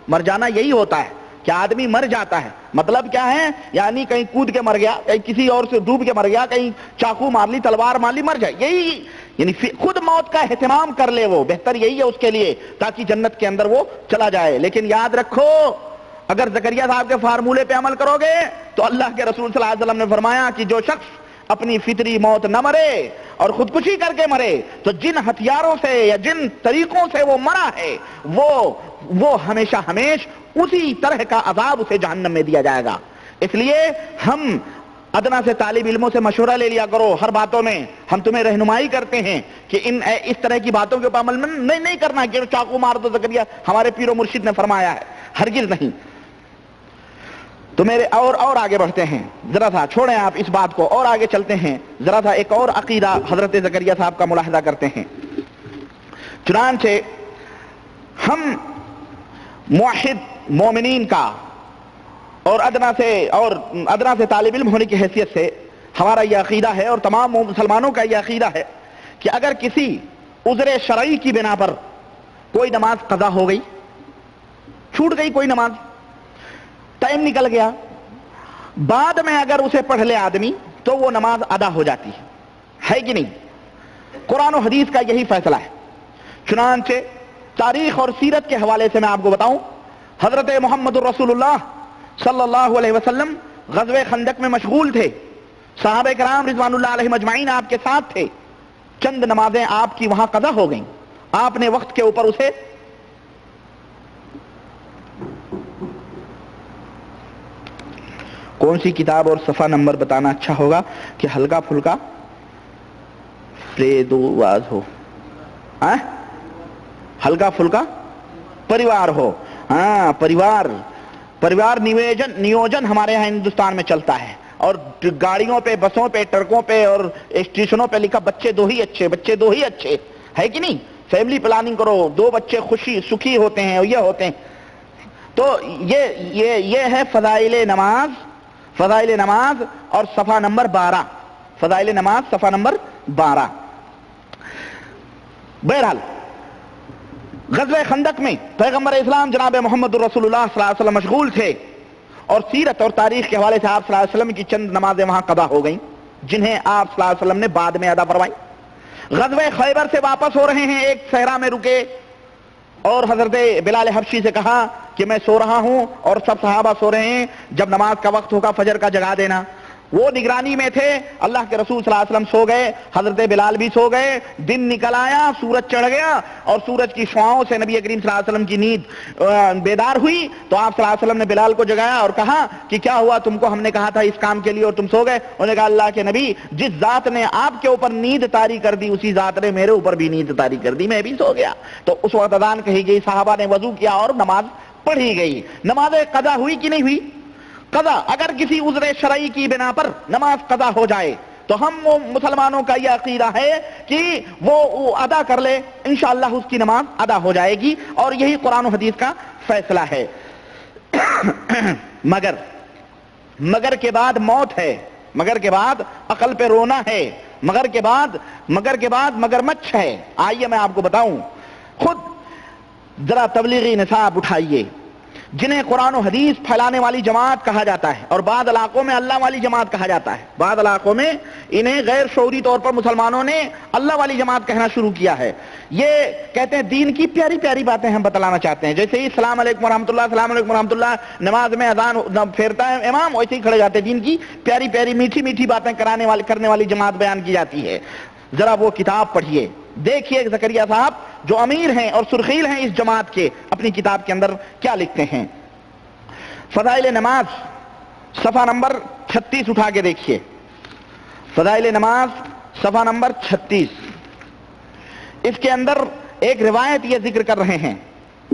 مر جانا یہی ہوتا ہے کہ آدمی مر جاتا ہے. مطلب کیا ہے؟ یعنی کہیں کود کے مر گیا، کہیں کسی اور سے ڈوب کے مر گیا، کہیں چاقو مار لی، تلوار مار لی، مر جائے. یہی یعنی خود موت کا اہتمام کر لے، وہ بہتر یہی ہے اس کے لیے، تاکہ جنت کے اندر وہ چلا جائے. لیکن یاد رکھو اگر زکریا صاحب کے فارمولے پہ عمل کرو گے تو اللہ کے رسول صلی اللہ علیہ وسلم نے فرمایا کہ جو شخص اپنی فطری موت نہ مرے اور خودکشی کر کے مرے تو جن ہتھیاروں سے یا جن طریقوں سے وہ مرا ہے وہ ہمیشہ اسی طرح کا عذاب اسے جہنم میں دیا جائے گا. اس لیے ہم ادنا سے طالب علموں سے مشورہ لے لیا کرو ہر باتوں میں. ہم تمہیں رہنمائی کرتے ہیں کہ اس طرح کی باتوں کے اوپر عمل نہیں کرنا کہ چاقو مار دو زکریا ہمارے پیر و مرشد نے فرمایا ہے، ہرگز نہیں. تو میرے اور آگے بڑھتے ہیں، ذرا سا چھوڑیں آپ اس بات کو اور آگے چلتے ہیں. ذرا سا ایک اور عقیدہ حضرت زکریا صاحب کا ملاحظہ کرتے ہیں. چنانچہ ہم موحد مومنین کا اور ادنا سے طالب علم ہونے کی حیثیت سے ہمارا یہ عقیدہ ہے اور تمام مسلمانوں کا یہ عقیدہ ہے کہ اگر کسی عذر شرعی کی بنا پر کوئی نماز قضا ہو گئی، چھوٹ گئی کوئی نماز، ٹائم نکل گیا، بعد میں اگر اسے پڑھ لے آدمی تو وہ نماز ادا ہو جاتی ہے کہ نہیں؟ قرآن و حدیث کا یہی فیصلہ ہے. چنانچہ تاریخ اور سیرت کے حوالے سے میں آپ کو بتاؤں، حضرت محمد الرسول اللہ صلی اللہ علیہ وسلم غزوہ خندق میں مشغول تھے، صحابہ کرام رضوان اللہ علیہم اجمعین آپ کے ساتھ تھے. چند نمازیں آپ کی وہاں قضا ہو گئیں، آپ نے وقت کے اوپر اسے کون سی کتاب اور صفحہ نمبر بتانا اچھا ہوگا کہ ہلکا پھلکا واز ہو، ہلکا پھلکا پریوار ہو. ہاں، پریوار نیوجن ہمارے یہاں ہندوستان میں چلتا ہے، اور گاڑیوں پہ، بسوں پہ، ٹرکوں پہ اور اسٹیشنوں پہ لکھا بچے دو ہی اچھے ہے کہ نہیں؟ فیملی پلاننگ کرو، 2 بچے سکھی ہوتے ہیں اور یہ ہوتے ہیں. تو یہ ہے فضائل نماز، فضائل نماز اور صفحہ نمبر 12. فضائل نماز صفحہ نمبر 12. بہرحال غزوہ خندق میں پیغمبر اسلام جناب محمد الرسول اللہ صلی اللہ علیہ وسلم مشغول تھے اور سیرت اور تاریخ کے حوالے سے آپ صلی اللہ علیہ وسلم کی چند نمازیں وہاں قضا ہو گئیں جنہیں آپ صلی اللہ علیہ وسلم نے بعد میں ادا فرمائی. غزوہ خیبر سے واپس ہو رہے ہیں, ایک صحرا میں رکے اور حضرت بلال حبشی سے کہا کہ میں سو رہا ہوں اور سب صحابہ سو رہے ہیں, جب نماز کا وقت ہوگا فجر کا جگا دینا. وہ نگرانی میں تھے, اللہ کے رسول صلی اللہ علیہ وسلم سو گئے, حضرت بلال بھی سو گئے. دن نکل آیا, سورج چڑھ گیا اور سورج کی شعاؤں سے نبی کریم صلی اللہ علیہ وسلم کی نیند بیدار ہوئی. تو آپ صلی اللہ علیہ وسلم نے بلال کو جگایا اور کہا کہ کیا ہوا, تم کو ہم نے کہا تھا اس کام کے لیے اور تم سو گئے. انہوں نے کہا اللہ کے نبی, جس ذات نے آپ کے اوپر نیند طاری کر دی اسی ذات نے میرے اوپر بھی نیند طاری کر دی, میں بھی سو گیا. تو اس وقت اذان کہی گئی, صحابہ نے وضو کیا اور نماز پڑھی گئی. نماز قضا ہوئی کہ نہیں ہوئی؟ قضا. اگر کسی عذر شرعی کی بنا پر نماز قضا ہو جائے تو ہم مسلمانوں کا یہ عقیدہ ہے کہ وہ ادا کر لے, انشاءاللہ اس کی نماز ادا ہو جائے گی, اور یہی قرآن و حدیث کا فیصلہ ہے. مگر کے بعد موت ہے, مگر کے بعد عقل پہ رونا ہے, مگر کے بعد مگرمچھ ہے. آئیے میں آپ کو بتاؤں, خود ذرا تبلیغی نصاب اٹھائیے جنہیں قرآن و حدیث پھیلانے والی جماعت کہا جاتا ہے, اور بعض علاقوں میں اللہ والی جماعت کہا جاتا ہے. بعض علاقوں میں انہیں غیر شعوری طور پر مسلمانوں نے اللہ والی جماعت کہنا شروع کیا ہے. یہ کہتے ہیں دین کی پیاری پیاری باتیں ہم بتلانا چاہتے ہیں, جیسے ہی السلام علیکم ورحمۃ اللہ, السلام علیکم ورحمۃ اللہ, نماز میں اذان پھیرتا ہے امام, ویسے ہی کھڑے جاتے ہیں. دین کی پیاری پیاری میٹھی میٹھی باتیں کرنے والی جماعت بیان کی جاتی ہے. ذرا وہ کتاب پڑھیے, دیکھیے زکریا صاحب جو امیر ہیں اور سرخیل ہیں اس جماعت کے, اپنی کتاب کے اندر کیا لکھتے ہیں. فضائل نماز صفحہ نمبر 36 اٹھا کے دیکھیے. فضائل نماز صفحہ نمبر 36, اس کے اندر ایک روایت یہ ذکر کر رہے ہیں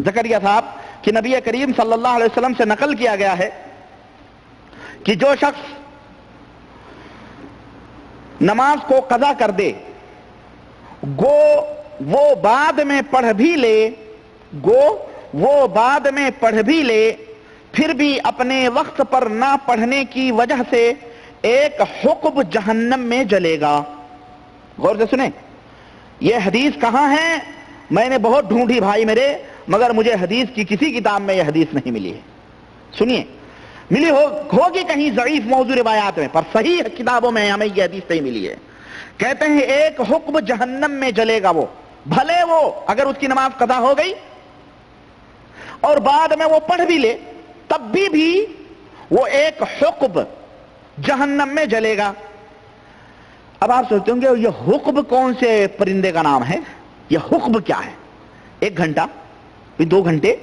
زکریا صاحب کہ نبی کریم صلی اللہ علیہ وسلم سے نقل کیا گیا ہے کہ جو شخص نماز کو قضا کر دے, گو وہ بعد میں پڑھ بھی لے, پھر بھی اپنے وقت پر نہ پڑھنے کی وجہ سے ایک حقب جہنم میں جلے گا. غور سے سنیں, یہ حدیث کہاں ہے؟ میں نے بہت ڈھونڈی بھائی میرے, مگر مجھے حدیث کی کسی کتاب میں یہ حدیث نہیں ملی ہے. سنیے, ملی ہوگی کہیں ضعیف موضوع روایات میں, پر صحیح کتابوں میں ہمیں یہ حدیث نہیں ملی ہے. کہتے ہیں ایک حقب جہنم میں جلے گا وہ, بھلے وہ اگر اس کی نماز قضا ہو گئی اور بعد میں وہ پڑھ بھی لے, تب بھی وہ ایک حقب جہنم میں جلے گا. اب آپ سوچتے ہوں گے یہ حقب کون سے پرندے کا نام ہے؟ یہ حقب کیا ہے؟ 1 گھنٹہ, 2 گھنٹے,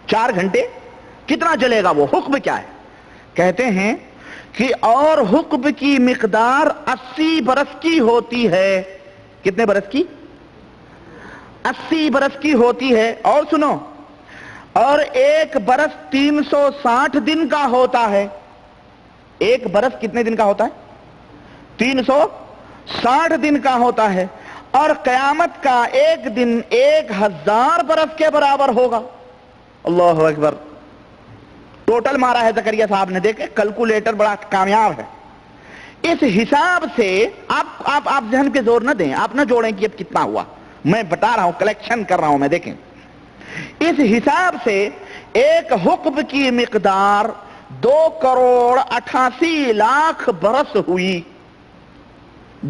4 گھنٹے, کتنا جلے گا وہ؟ حقب کیا ہے؟ کہتے ہیں کہ اور حقب کی مقدار 80 برس کی ہوتی ہے. کتنے برس کی؟ 80 برس کی ہوتی ہے. اور سنو, اور 1 برس 360 دن کا ہوتا ہے. 1 برس کتنے دن کا ہوتا ہے؟ 360 دن کا ہوتا ہے. اور قیامت کا 1 دن 1000 برس کے برابر ہوگا. اللہ اکبر. ٹوٹل مارا ہے زکریا صاحب نے, دیکھیں کیلکولیٹر بڑا کامیاب ہے. اس حساب سے آپ ذہن پہ زور نہ دیں, آپ نہ جوڑیں کہ اب کتنا ہوا, میں بتا رہا ہوں, کلیکشن کر رہا ہوں میں. دیکھیں اس حساب سے ایک حقب کی مقدار 2,88,00,000 برس ہوئی.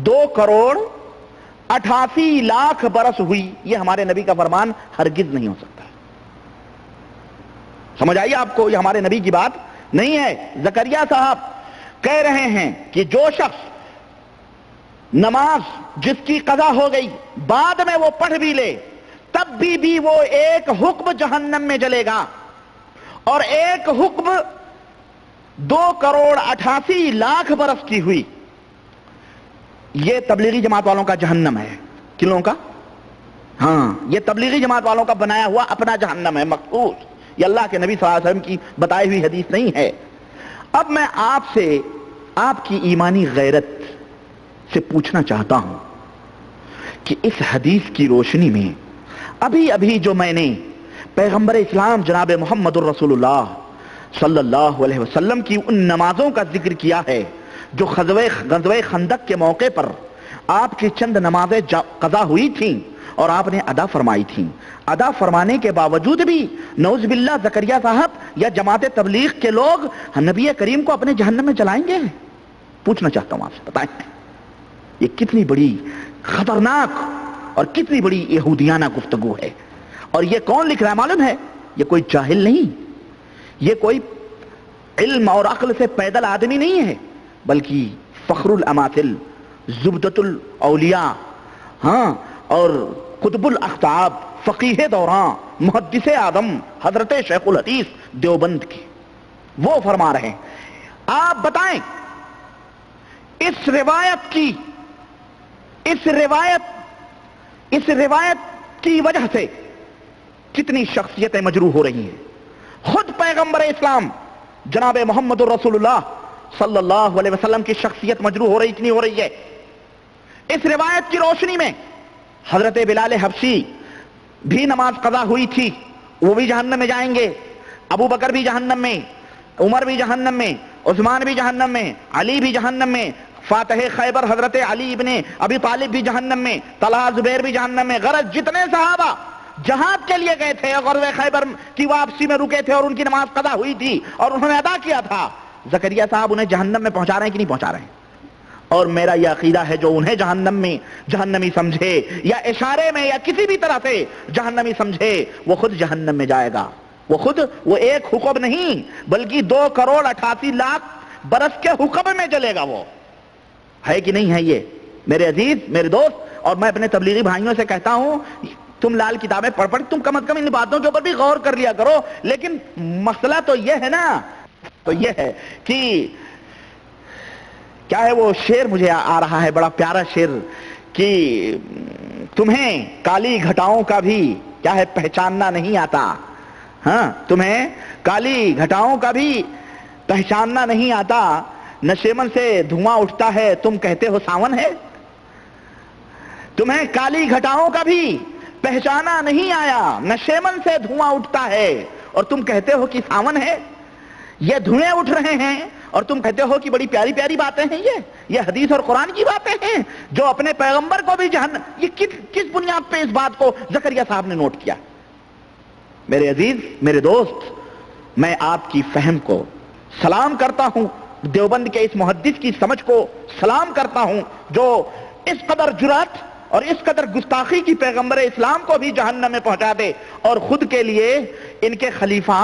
2,88,00,000 برس ہوئی. یہ ہمارے نبی کا فرمان ہرگز نہیں ہو سکتا. سمجھ آئیے آپ کو, یہ ہمارے نبی کی بات نہیں ہے. زکریا صاحب کہہ رہے ہیں کہ جو شخص نماز جس کی قضا ہو گئی بعد میں وہ پڑھ بھی لے, تب بھی وہ ایک حقب جہنم میں جلے گا. اور ایک حقب 2,88,00,000 برس کی ہوئی. یہ تبلیغی جماعت والوں کا جہنم ہے. کن کا؟ ہاں, یہ تبلیغی جماعت والوں کا بنایا ہوا اپنا جہنم ہے مخصوص. یہ اللہ کے نبی صلی اللہ علیہ وسلم کی بتائی ہوئی حدیث نہیں ہے. اب میں آپ سے آپ کی ایمانی غیرت سے پوچھنا چاہتا ہوں کہ اس حدیث کی روشنی میں ابھی جو میں نے پیغمبر اسلام جناب محمد الرسول اللہ صلی اللہ علیہ وسلم کی ان نمازوں کا ذکر کیا ہے جو غزوہ خندق کے موقع پر آپ کی چند نمازیں قضا ہوئی تھیں اور آپ نے ادا فرمائی تھیں. ادا فرمانے کے باوجود بھی نعوذ باللہ زکریا صاحب یا جماعت تبلیغ کے لوگ نبی کریم کو اپنے جہنم میں جلائیں گے. پوچھنا چاہتا ہوں آپ سے، بتائیں یہ کتنی بڑی خطرناک اور کتنی بڑی یہودیانہ گفتگو ہے. اور یہ کون لکھ رہا ہے معلوم ہے؟ یہ کوئی جاہل نہیں، یہ کوئی علم اور عقل سے پیدل آدمی نہیں ہے، بلکہ فخر الاماثل، زبدۃ الاولیاء، ہاں، اور قطب الاقطاب، فقیہ دوران، محدث اعظم حضرت شیخ الحدیث دیوبند کی، وہ فرما رہے ہیں. آپ بتائیں اس روایت کی وجہ سے کتنی شخصیتیں مجروح ہو رہی ہیں. خود پیغمبر اسلام جناب محمد رسول اللہ صلی اللہ علیہ وسلم کی شخصیت مجروح ہو رہی، اتنی ہو رہی ہے. اس روایت کی روشنی میں حضرت بلال حبشی بھی نماز قضا ہوئی تھی، وہ بھی جہنم میں جائیں گے. ابو بکر بھی جہنم میں، عمر بھی جہنم میں، عثمان بھی جہنم میں، علی بھی جہنم میں، فاتح خیبر حضرت علی ابن ابی طالب بھی جہنم میں، طلحہ زبیر بھی جہنم میں. غرض جتنے صحابہ جہاد کے لیے گئے تھے اور غزوہ خیبر کی واپسی میں رکے تھے اور ان کی نماز قضا ہوئی تھی اور انہوں نے ادا کیا تھا، زکریا صاحب انہیں جہنم میں پہنچا رہے ہیں کہ نہیں پہنچا رہے ہیں؟ اور میرا یہ عقیدہ ہے جو انہیں جہنم میں جہنمی سمجھے یا اشارے میں یا کسی بھی طرح سے جہنمی سمجھے، وہ خود جہنم میں جائے گا. وہ ایک حکم نہیں بلکہ 2,88,00,000 برس کے حکم میں جلے گا. وہ ہے کہ نہیں ہے؟ یہ میرے عزیز، میرے دوست، اور میں اپنے تبلیغی بھائیوں سے کہتا ہوں تم لال کتابیں پڑھ تم کم از کم ان باتوں کے اوپر بھی غور کر لیا کرو. لیکن مسئلہ تو یہ ہے نا، تو یہ ہے کہ کیا ہے وہ شعر مجھے آ رہا ہے، بڑا پیارا شعر، کہ تمہیں کالی گھٹاؤں کا بھی کیا ہے پہچاننا نہیں آتا. ہاں، تمہیں کالی گھٹاؤں کا بھی پہچاننا نہیں آتا، نشیمن سے دھواں اٹھتا ہے تم کہتے ہو ساون ہے. تمہیں کالی گھٹاؤں کا بھی پہچانا نہیں آیا، نشیمن سے دھواں اٹھتا ہے اور تم کہتے ہو کہ ساون ہے. یہ دھوئیں اٹھ رہے ہیں اور تم کہتے ہو کہ بڑی پیاری پیاری باتیں ہیں. یہ حدیث اور قرآن کی باتیں ہیں جو اپنے پیغمبر کو بھی جہنم. یہ کس بنیاد پہ اس بات کو زکریا صاحب نے نوٹ کیا؟ میرے عزیز، میرے دوست، میں آپ کی فہم کو سلام کرتا ہوں، دیوبند کے اس محدث کی سمجھ کو سلام کرتا ہوں جو اس قدر جرات اور اس قدر گستاخی کی پیغمبر اسلام کو بھی جہنم میں پہنچا دے اور خود کے لیے ان کے خلیفہ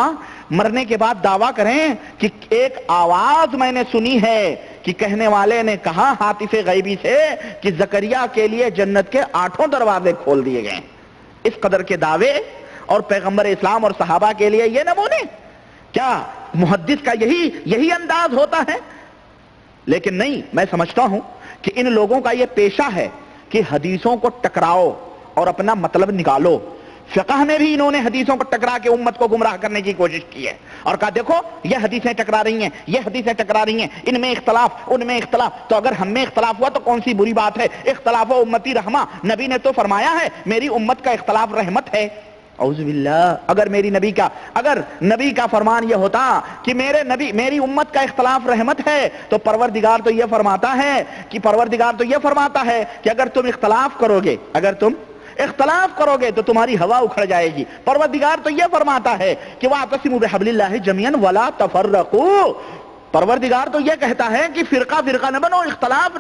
مرنے کے بعد دعویٰ کریں کہ ایک آواز میں نے سنی ہے کہ کہنے والے نے کہا ہاتف غیبی سے کہ زکریا کے لیے جنت کے 8 دروازے کھول دیے گئے. اس قدر کے دعوے اور پیغمبر اسلام اور صحابہ کے لیے یہ نمونے، کیا محدث کا یہی انداز ہوتا ہے؟ لیکن نہیں، میں سمجھتا ہوں کہ ان لوگوں کا یہ پیشہ ہے کہ حدیثوں کو ٹکراؤ اور اپنا مطلب نکالو. فقہ میں بھی انہوں نے حدیثوں کو ٹکرا کے امت کو گمراہ کرنے کی کوشش کی ہے اور کہا دیکھو یہ حدیثیں ٹکرا رہی ہیں، یہ حدیثیں ٹکرا رہی ہیں، ان میں اختلاف، ان میں اختلاف. تو اگر ہم میں اختلاف ہوا تو کون سی بری بات ہے؟ اختلاف و امتی رحمہ، نبی نے تو فرمایا ہے میری امت کا اختلاف رحمت ہے. اعوذ باللہ، اگر نبی کا فرمان یہ ہوتا کہ میری امت کا اختلاف رحمت ہے تو پروردگار تو یہ فرماتا ہے کہ اگر تم اختلاف کرو گے تو تمہاری ہوا اکھڑ جائے گی. پروردگار تو یہ فرماتا ہے کہ وَاعْتَصِمُوا بِحَبْلِ اللَّهِ جَمِيعًا وَلَا تَفَرَّقُوا. پروردگار تو یہ کہتا ہے کہ فرقہ نہ بنو، اختلاف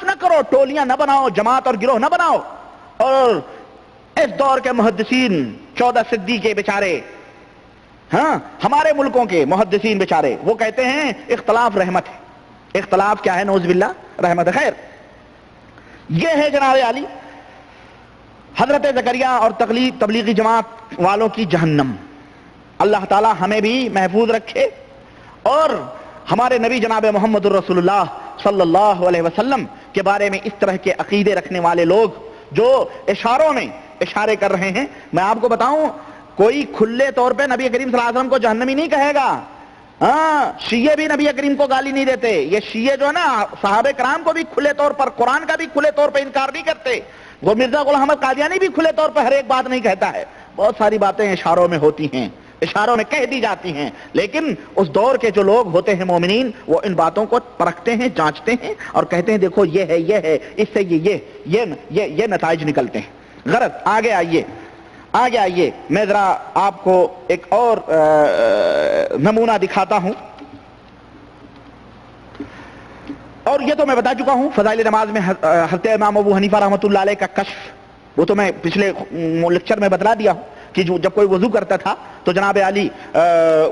نہ کرو، ٹولیاں نہ بناؤ، جماعت اور گروہ نہ بناؤ. اور اس دور کے محدثین 14 صدیقے بیچارے، ہاں، ہمارے ملکوں کے محدثین بیچارے، وہ کہتے ہیں اختلاف رحمت ہے. اختلاف کیا ہے؟ نعوذ باللہ، رحمت خیر. یہ ہے جناب علی حضرت زکریا اور تبلیغی جماعت والوں کی جہنم. اللہ تعالی ہمیں بھی محفوظ رکھے اور ہمارے نبی جناب محمد الرسول اللہ صلی اللہ علیہ وسلم کے بارے میں اس طرح کے عقیدے رکھنے والے لوگ جو اشاروں میں اشارے کر رہے ہیں. میں آپ کو بتاؤں، کوئی کھلے طور پہ نبی کریم صلی اللہ علیہ وسلم کو جہنمی نہیں کہے گا. ہاں، شیعہ بھی نبی کریم کو گالی نہیں دیتے. یہ شیعہ جو ہے نا، صحابہ کرام کو بھی کھلے طور پر، قرآن کا بھی کھلے طور پہ انکار نہیں کرتے. وہ مرزا غلام احمد قادیانی بھی کھلے طور پر ہر ایک بات نہیں کہتا ہے. بہت ساری باتیں اشاروں میں ہوتی ہیں. اشاروں میں کہہ دی جاتی ہیں، لیکن اس دور کے جو لوگ ہوتے ہیں مومنین وہ ان باتوں کو پرکھتے ہیں، جانچتے ہیں اور کہتے ہیں دیکھو یہ ہے اس سے یہ نتائج نکلتے ہیں۔ غرض آگے آئیے میں ذرا آپ کو ایک اور نمونہ دکھاتا ہوں، اور یہ تو میں بتا چکا ہوں فضائل نماز میں حضرت امام ابو حنیفہ رحمۃ اللہ علیہ کا کشف، وہ تو میں پچھلے لیکچر میں بتلا دیا ہوں کہ جب کوئی وضو کرتا تھا تو جناب علی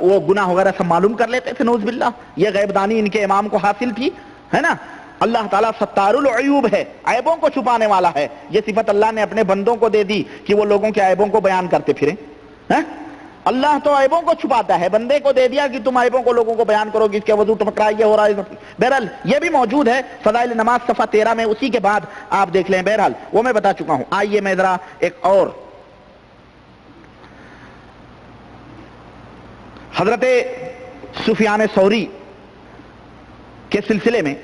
وہ گناہ وغیرہ سب معلوم کر لیتے تھے، نعوذ باللہ۔ یہ غیب دانی ان کے امام کو حاصل تھی، ہے نا۔ اللہ تعالیٰ ستار العیوب ہے، عیبوں کو چھپانے والا ہے، یہ صفت اللہ نے اپنے بندوں کو دے دی کہ وہ لوگوں کے عیبوں کو بیان کرتے پھریں۔ اللہ تو عیبوں کو چھپاتا ہے، بندے کو دے دیا کہ تم عیبوں کو لوگوں کو بیان کرو کہ اس کے وضو ٹپک رہا ہے، یہ ہو رہا ہے۔ بہرحال یہ بھی موجود ہے فضائل نماز صفحہ 13 میں، اسی کے بعد آپ دیکھ لیں، بہرحال وہ میں بتا چکا ہوں۔ آئیے میں ذرا ایک اور حضرت سفیان ثوری کے سلسلے میں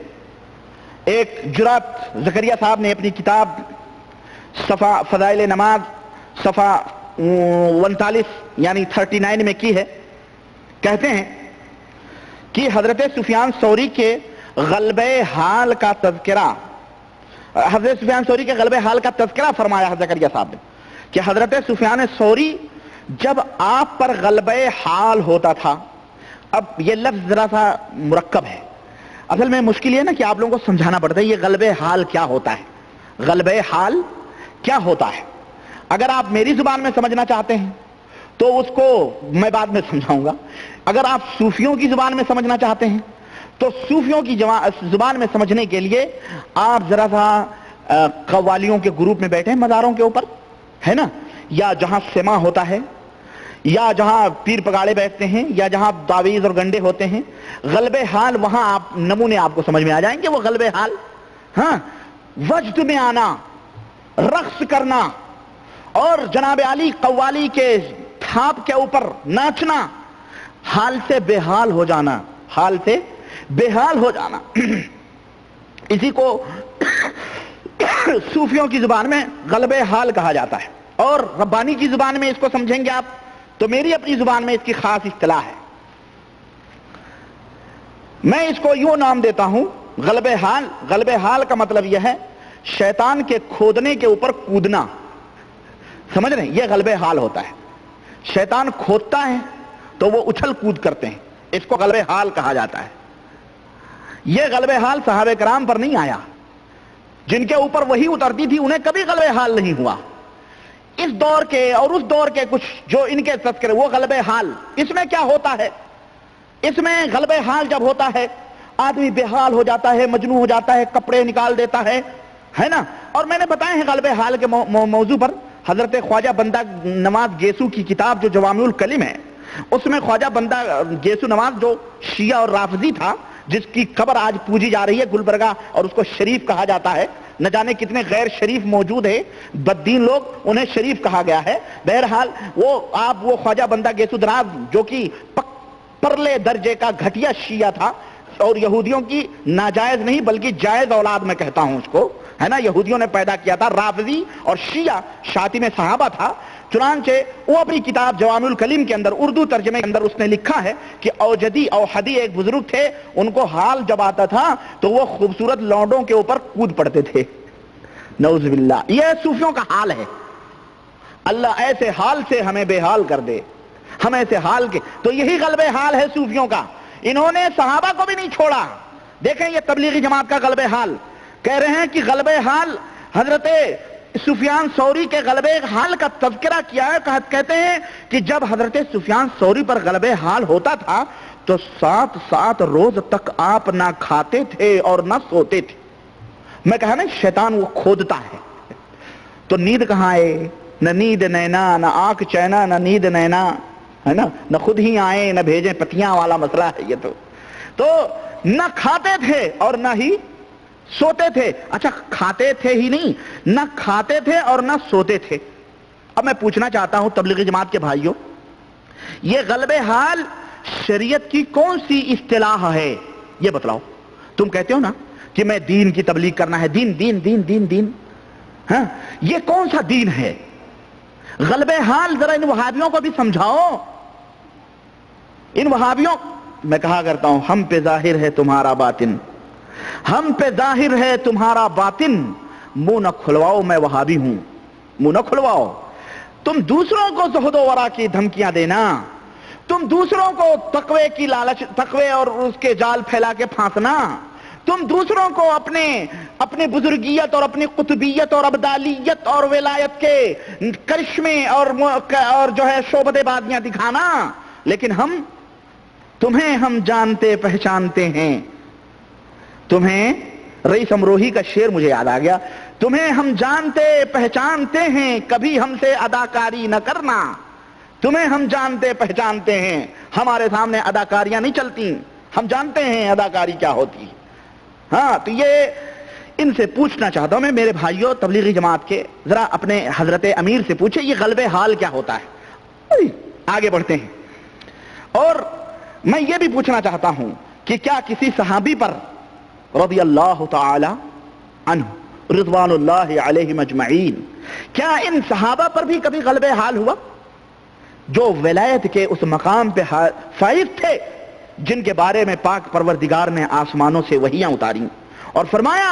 ایک جرات زکریا صاحب نے اپنی کتاب صفحہ فضائل نماز صفحہ 39 یعنی 39 میں کی ہے۔ کہتے ہیں کہ حضرت سفیان ثوری کے غلبہ حال کا تذکرہ، حضرت سفیان ثوری کے غلبہ حال کا تذکرہ فرمایا زکریا صاحب نے کہ حضرت سفیان ثوری جب آپ پر غلبہ حال ہوتا تھا۔ اب یہ لفظ ذرا سا مرکب ہے، اصل میں مشکل یہ نا کہ آپ لوگوں کو سمجھانا پڑتا ہے یہ غلبہ حال کیا ہوتا ہے، غلبہ حال کیا ہوتا ہے۔ اگر آپ میری زبان میں سمجھنا چاہتے ہیں تو اس کو میں بعد میں سمجھاؤں گا، اگر آپ صوفیوں کی زبان میں سمجھنا چاہتے ہیں تو صوفیوں کی زبان میں سمجھنے کے لیے آپ ذرا سا قوالیوں کے گروپ میں بیٹھیں مزاروں کے اوپر، ہے نا، یا جہاں سما ہوتا ہے، یا جہاں پیر پگاڑے بیٹھتے ہیں، یا جہاں تعویذ اور گنڈے ہوتے ہیں، غلبہ حال وہاں آپ نمونے آپ کو سمجھ میں آ جائیں گے۔ وہ غلبہ حال، ہاں، وجد میں آنا، رقص کرنا، اور جناب علی قوالی کے تھاپ کے اوپر ناچنا، حال سے بے حال ہو جانا، حال سے بے حال ہو جانا، اسی کو صوفیوں کی زبان میں غلبہ حال کہا جاتا ہے۔ اور ربانی کی زبان میں اس کو سمجھیں گے آپ تو میری اپنی زبان میں اس کی خاص اصطلاح ہے، میں اس کو یوں نام دیتا ہوں غلبہ حال۔ غلبہ حال کا مطلب یہ ہے شیطان کے کھودنے کے اوپر کودنا، سمجھ رہے ہیں، یہ غلبہ حال ہوتا ہے۔ شیطان کھودتا ہے تو وہ اچھل کود کرتے ہیں، اس کو غلبہ حال کہا جاتا ہے۔ یہ غلبہ حال صحابہ کرام پر نہیں آیا، جن کے اوپر وہی اترتی تھی انہیں کبھی غلبہ حال نہیں ہوا۔ اس دور کے اور اس دور کے کچھ جو ان کے تذکرے، وہ غلبہ حال، اس میں کیا ہوتا ہے، اس میں غلبہ حال جب ہوتا ہے آدمی بے حال ہو جاتا ہے، مجنون ہو جاتا ہے، کپڑے نکال دیتا ہے نا۔ اور میں نے بتایا ہے غلبہ حال کے موضوع پر حضرت خواجہ بندہ نواز گیسو کی کتاب جو جوامع الکلم ہے، اس میں خواجہ بندہ گیسو نواز جو شیعہ اور رافضی تھا، جس کی قبر آج پوجی جا رہی ہے گلبرگہ، اور اس کو شریف کہا جاتا ہے، نہ جانے کتنے غیر شریف موجود ہیں بددین لوگ، انہیں شریف کہا گیا ہے۔ بہرحال وہ خواجہ بندہ گیسو نواز جو کہ پرلے درجے کا گھٹیا شیعہ تھا، اور یہودیوں کی ناجائز نہیں بلکہ جائز اولاد میں کہتا ہوں اس کو، ہے نا، یہودیوں نے پیدا کیا تھا۔ رافضی اور شیعہ شاطم صحابہ تھا۔ چنانچہ وہ اپنی کتاب جوامع الکلم کے اندر اردو ترجمے کے اندر اس نے لکھا ہے کہ اوحدی ایک بزرگ تھے، ان کو حال جب آتا تھا تو وہ خوبصورت لونڈوں کے اوپر کود پڑتے تھے، نعوذ باللہ۔ یہ صوفیوں کا حال ہے، اللہ ایسے حال سے ہمیں بے حال کر دے، ہم ایسے حال کے، تو یہی غلبہ حال ہے صوفیوں کا۔ انہوں نے صحابہ کو بھی نہیں چھوڑا۔ دیکھیں یہ تبلیغی جماعت کا غلبہ حال، کہہ رہے ہیں کہ غلبہ حال حضرت سفیان ثوری کے غلبہ حال کا تذکرہ کیا ہے۔ کہتے ہیں کہ جب حضرت سفیان ثوری پر غلبہ حال ہوتا تھا تو 7 روز تک آپ نہ کھاتے تھے اور نہ سوتے تھے۔ میں کہا نا شیطان وہ کھودتا ہے، تو نیند کہاں ہے، نہ نیند نینا، نہ آنکھ چینا، نہ نیند نینا، ہے نا، نہ خود ہی آئیں نہ بھیجیں پتیاں والا مسئلہ ہے یہ تو نہ کھاتے تھے اور نہ ہی سوتے تھے۔ اچھا کھاتے تھے ہی نہیں، نہ کھاتے تھے اور نہ سوتے تھے۔ اب میں پوچھنا چاہتا ہوں تبلیغی جماعت کے بھائیوں، یہ غلبہ حال شریعت کی کون سی اصطلاح ہے یہ بتلاؤ۔ تم کہتے ہو نا کہ میں دین کی تبلیغ کرنا ہے، دین دین دین دین دین، ہاں، یہ کون سا دین ہے؟ غلبہ حال ذرا ان وہابیوں کو بھی سمجھاؤ، ان وہابیوں میں کہا کرتا ہوں ہم پہ ظاہر ہے تمہارا باطن، ہم پہ ظاہر ہے تمہارا باطن، منہ نہ کھلواؤ میں وہابی ہوں، منہ نہ کھلواؤ۔ تم دوسروں کو زہد و ورع کی دھمکیاں دینا، تم دوسروں کو تقوی کی لالچ، تقوی اور اس کے جال پھیلا کے پھانسنا، تم دوسروں کو اپنے بزرگیت اور اپنی قطبیت اور ابدالیت اور ولایت کے کرشمے اور جو ہے شعبدے بازیاں دکھانا، لیکن تمہیں ہم جانتے پہچانتے ہیں۔ تمہیں رئیس امروہی کا شعر مجھے یاد آ گیا، تمہیں ہم جانتے پہچانتے ہیں، کبھی ہم سے اداکاری نہ کرنا۔ تمہیں ہم جانتے پہچانتے ہیں، ہمارے سامنے اداکاریاں نہیں چلتی، ہم جانتے ہیں اداکاری کیا ہوتی۔ ہاں تو یہ ان سے پوچھنا چاہتا ہوں میں، میرے بھائیوں تبلیغی جماعت کے، ذرا اپنے حضرت امیر سے پوچھیں یہ غلبہ حال کیا ہوتا ہے۔ آگے بڑھتے ہیں، اور میں یہ بھی پوچھنا چاہتا ہوں کہ کیا کسی صحابی پر رضی اللہ تعالی عنہ رضوان اللہ علیہم اجمعین، کیا ان صحابہ پر بھی کبھی غلبہ حال ہوا جو ولایت کے اس مقام پہ فائز تھے جن کے بارے میں پاک پروردگار نے آسمانوں سے وحیاں اتاری اور فرمایا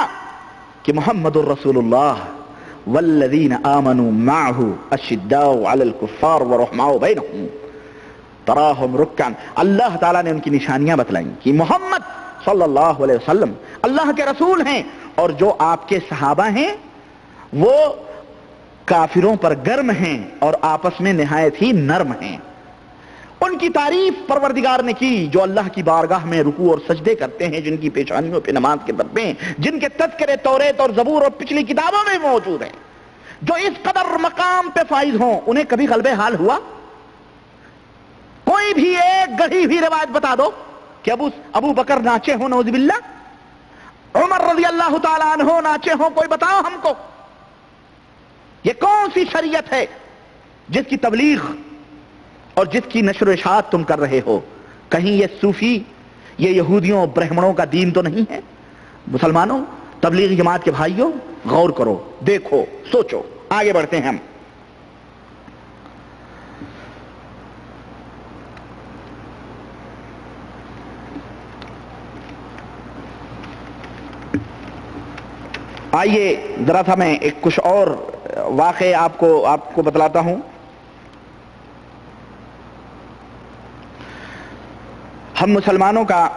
کہ محمد الرسول اللہ والذین آمنوا معہ اشداء علی الکفار ورحماء بینہم تراہم رکعا۔ اللہ تعالیٰ نے ان کی نشانیاں بتلائیں کہ محمد صلی اللہ علیہ وسلم اللہ کے رسول ہیں، اور جو آپ کے صحابہ ہیں وہ کافروں پر گرم ہیں اور آپس میں نہایت ہی نرم ہیں۔ ان کی تعریف پروردگار نے کی جو اللہ کی بارگاہ میں رکوع اور سجدے کرتے ہیں، جن کی پیشانیوں پہ نماز کے دبے ہیں، جن کے تذکرے توریت اور زبور اور پچھلی کتابوں میں موجود ہیں، جو اس قدر مقام پہ فائز ہوں، انہیں کبھی غلبہ حال ہوا؟ کوئی بھی ایک گڑھی ہوئی روایت بتا دو کہ ابو بکر ناچے ہوں نعوذ باللہ، عمر رضی اللہ تعالیٰ عنہ ناچے ہوں، کوئی بتاؤ ہم کو۔ یہ کون سی شریعت ہے جس کی تبلیغ اور جس کی نشر و اشاعت تم کر رہے ہو؟ کہیں یہ صوفی، یہ یہودیوں برہمنوں کا دین تو نہیں ہے؟ مسلمانوں، تبلیغی جماعت کے بھائیوں، غور کرو، دیکھو، سوچو۔ آگے بڑھتے ہیں ہم۔ آئیے ذرا سا میں ایک کچھ اور واقعے آپ کو بتلاتا ہوں۔ ہم مسلمانوں کا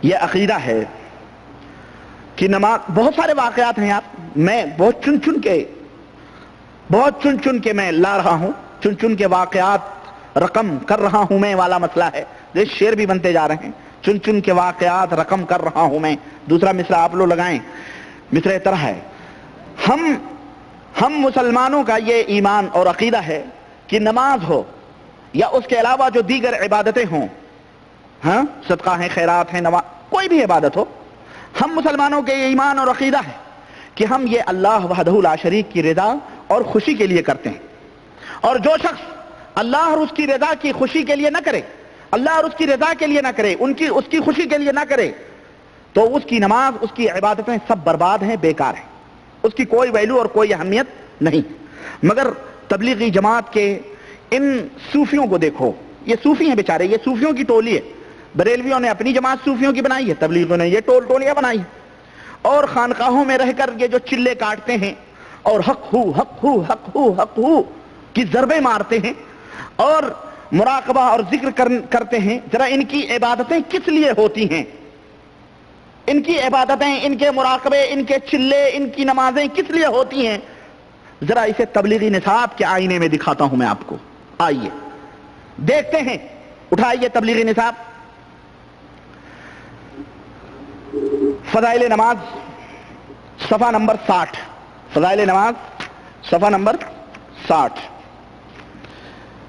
یہ عقیدہ ہے کہ نماز، بہت سارے واقعات ہیں آپ، میں بہت چن چن کے میں لا رہا ہوں، چن چن کے واقعات رقم کر رہا ہوں میں والا مسئلہ ہے، یہ شعر بھی بنتے جا رہے ہیں، چن چن کے واقعات رقم کر رہا ہوں میں۔ دوسرا مصرع آپ لوگ لگائیں، مصرع طرح ہے۔ ہم مسلمانوں کا یہ ایمان اور عقیدہ ہے کہ نماز ہو یا اس کے علاوہ جو دیگر عبادتیں ہوں، ہاں صدقہ ہیں، خیرات ہیں، نماز، کوئی بھی عبادت ہو، ہم مسلمانوں کے یہ ایمان اور عقیدہ ہے کہ ہم یہ اللہ وحدہ لا شریک کی رضا اور خوشی کے لیے کرتے ہیں، اور جو شخص اللہ اور اس کی رضا کی خوشی کے لیے نہ کرے، اللہ اور اس کی رضا کے لیے نہ کرے، اس کی خوشی کے لیے نہ کرے، تو اس کی نماز، اس کی عبادتیں سب برباد ہیں، بیکار ہیں، اس کی کوئی ویلو اور کوئی اہمیت نہیں۔ مگر تبلیغی جماعت کے ان صوفیوں کو دیکھو، یہ صوفی ہیں بیچارے، یہ صوفیوں کی ٹولی ہے۔ بریلویوں نے اپنی جماعت صوفیوں کی بنائی ہے، تبلیغیوں نے یہ ٹولیاں بنائی، اور خانقاہوں میں رہ کر یہ جو چلے کاٹتے ہیں اور حق ہو حق ہو حق ہو حق ہو کی ضربے مارتے ہیں اور مراقبہ اور ذکر کرتے ہیں، ذرا ان کی عبادتیں کس لیے ہوتی ہیں؟ ان کی عبادتیں، ان کے مراقبے، ان کے چلے، ان کی نمازیں کس لیے ہوتی ہیں؟ ذرا اسے تبلیغی نصاب کے آئینے میں دکھاتا ہوں میں آپ کو، آئیے دیکھتے ہیں۔ اٹھائیے تبلیغی نصاب، فضائل نماز صفحہ نمبر 60، فضائل نماز صفحہ نمبر 60۔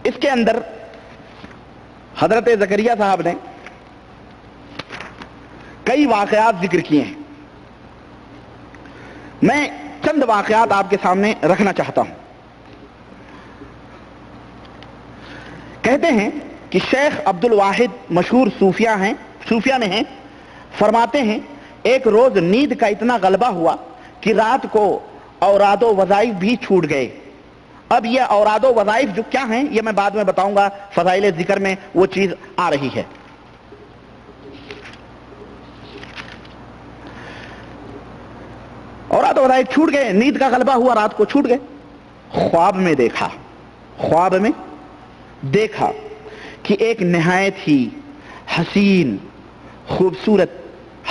اس کے اندر حضرت زکریہ صاحب نے کئی واقعات ذکر کیے ہیں، میں چند واقعات آپ کے سامنے رکھنا چاہتا ہوں۔ کہتے ہیں کہ شیخ عبد الواحد مشہور صوفیہ میں ہیں، فرماتے ہیں ایک روز نیند کا اتنا غلبہ ہوا کہ رات کو اوراد و وظائف بھی چھوٹ گئے، اب یہ اوراد و وظائف جو کیا ہیں یہ میں بعد میں بتاؤں گا، فضائل ذکر میں وہ چیز آ رہی ہے۔ اوراد و وظائف چھوٹ گئے، نیند کا غلبہ ہوا، رات کو چھوٹ گئے، خواب میں دیکھا کہ ایک نہایت ہی حسین خوبصورت،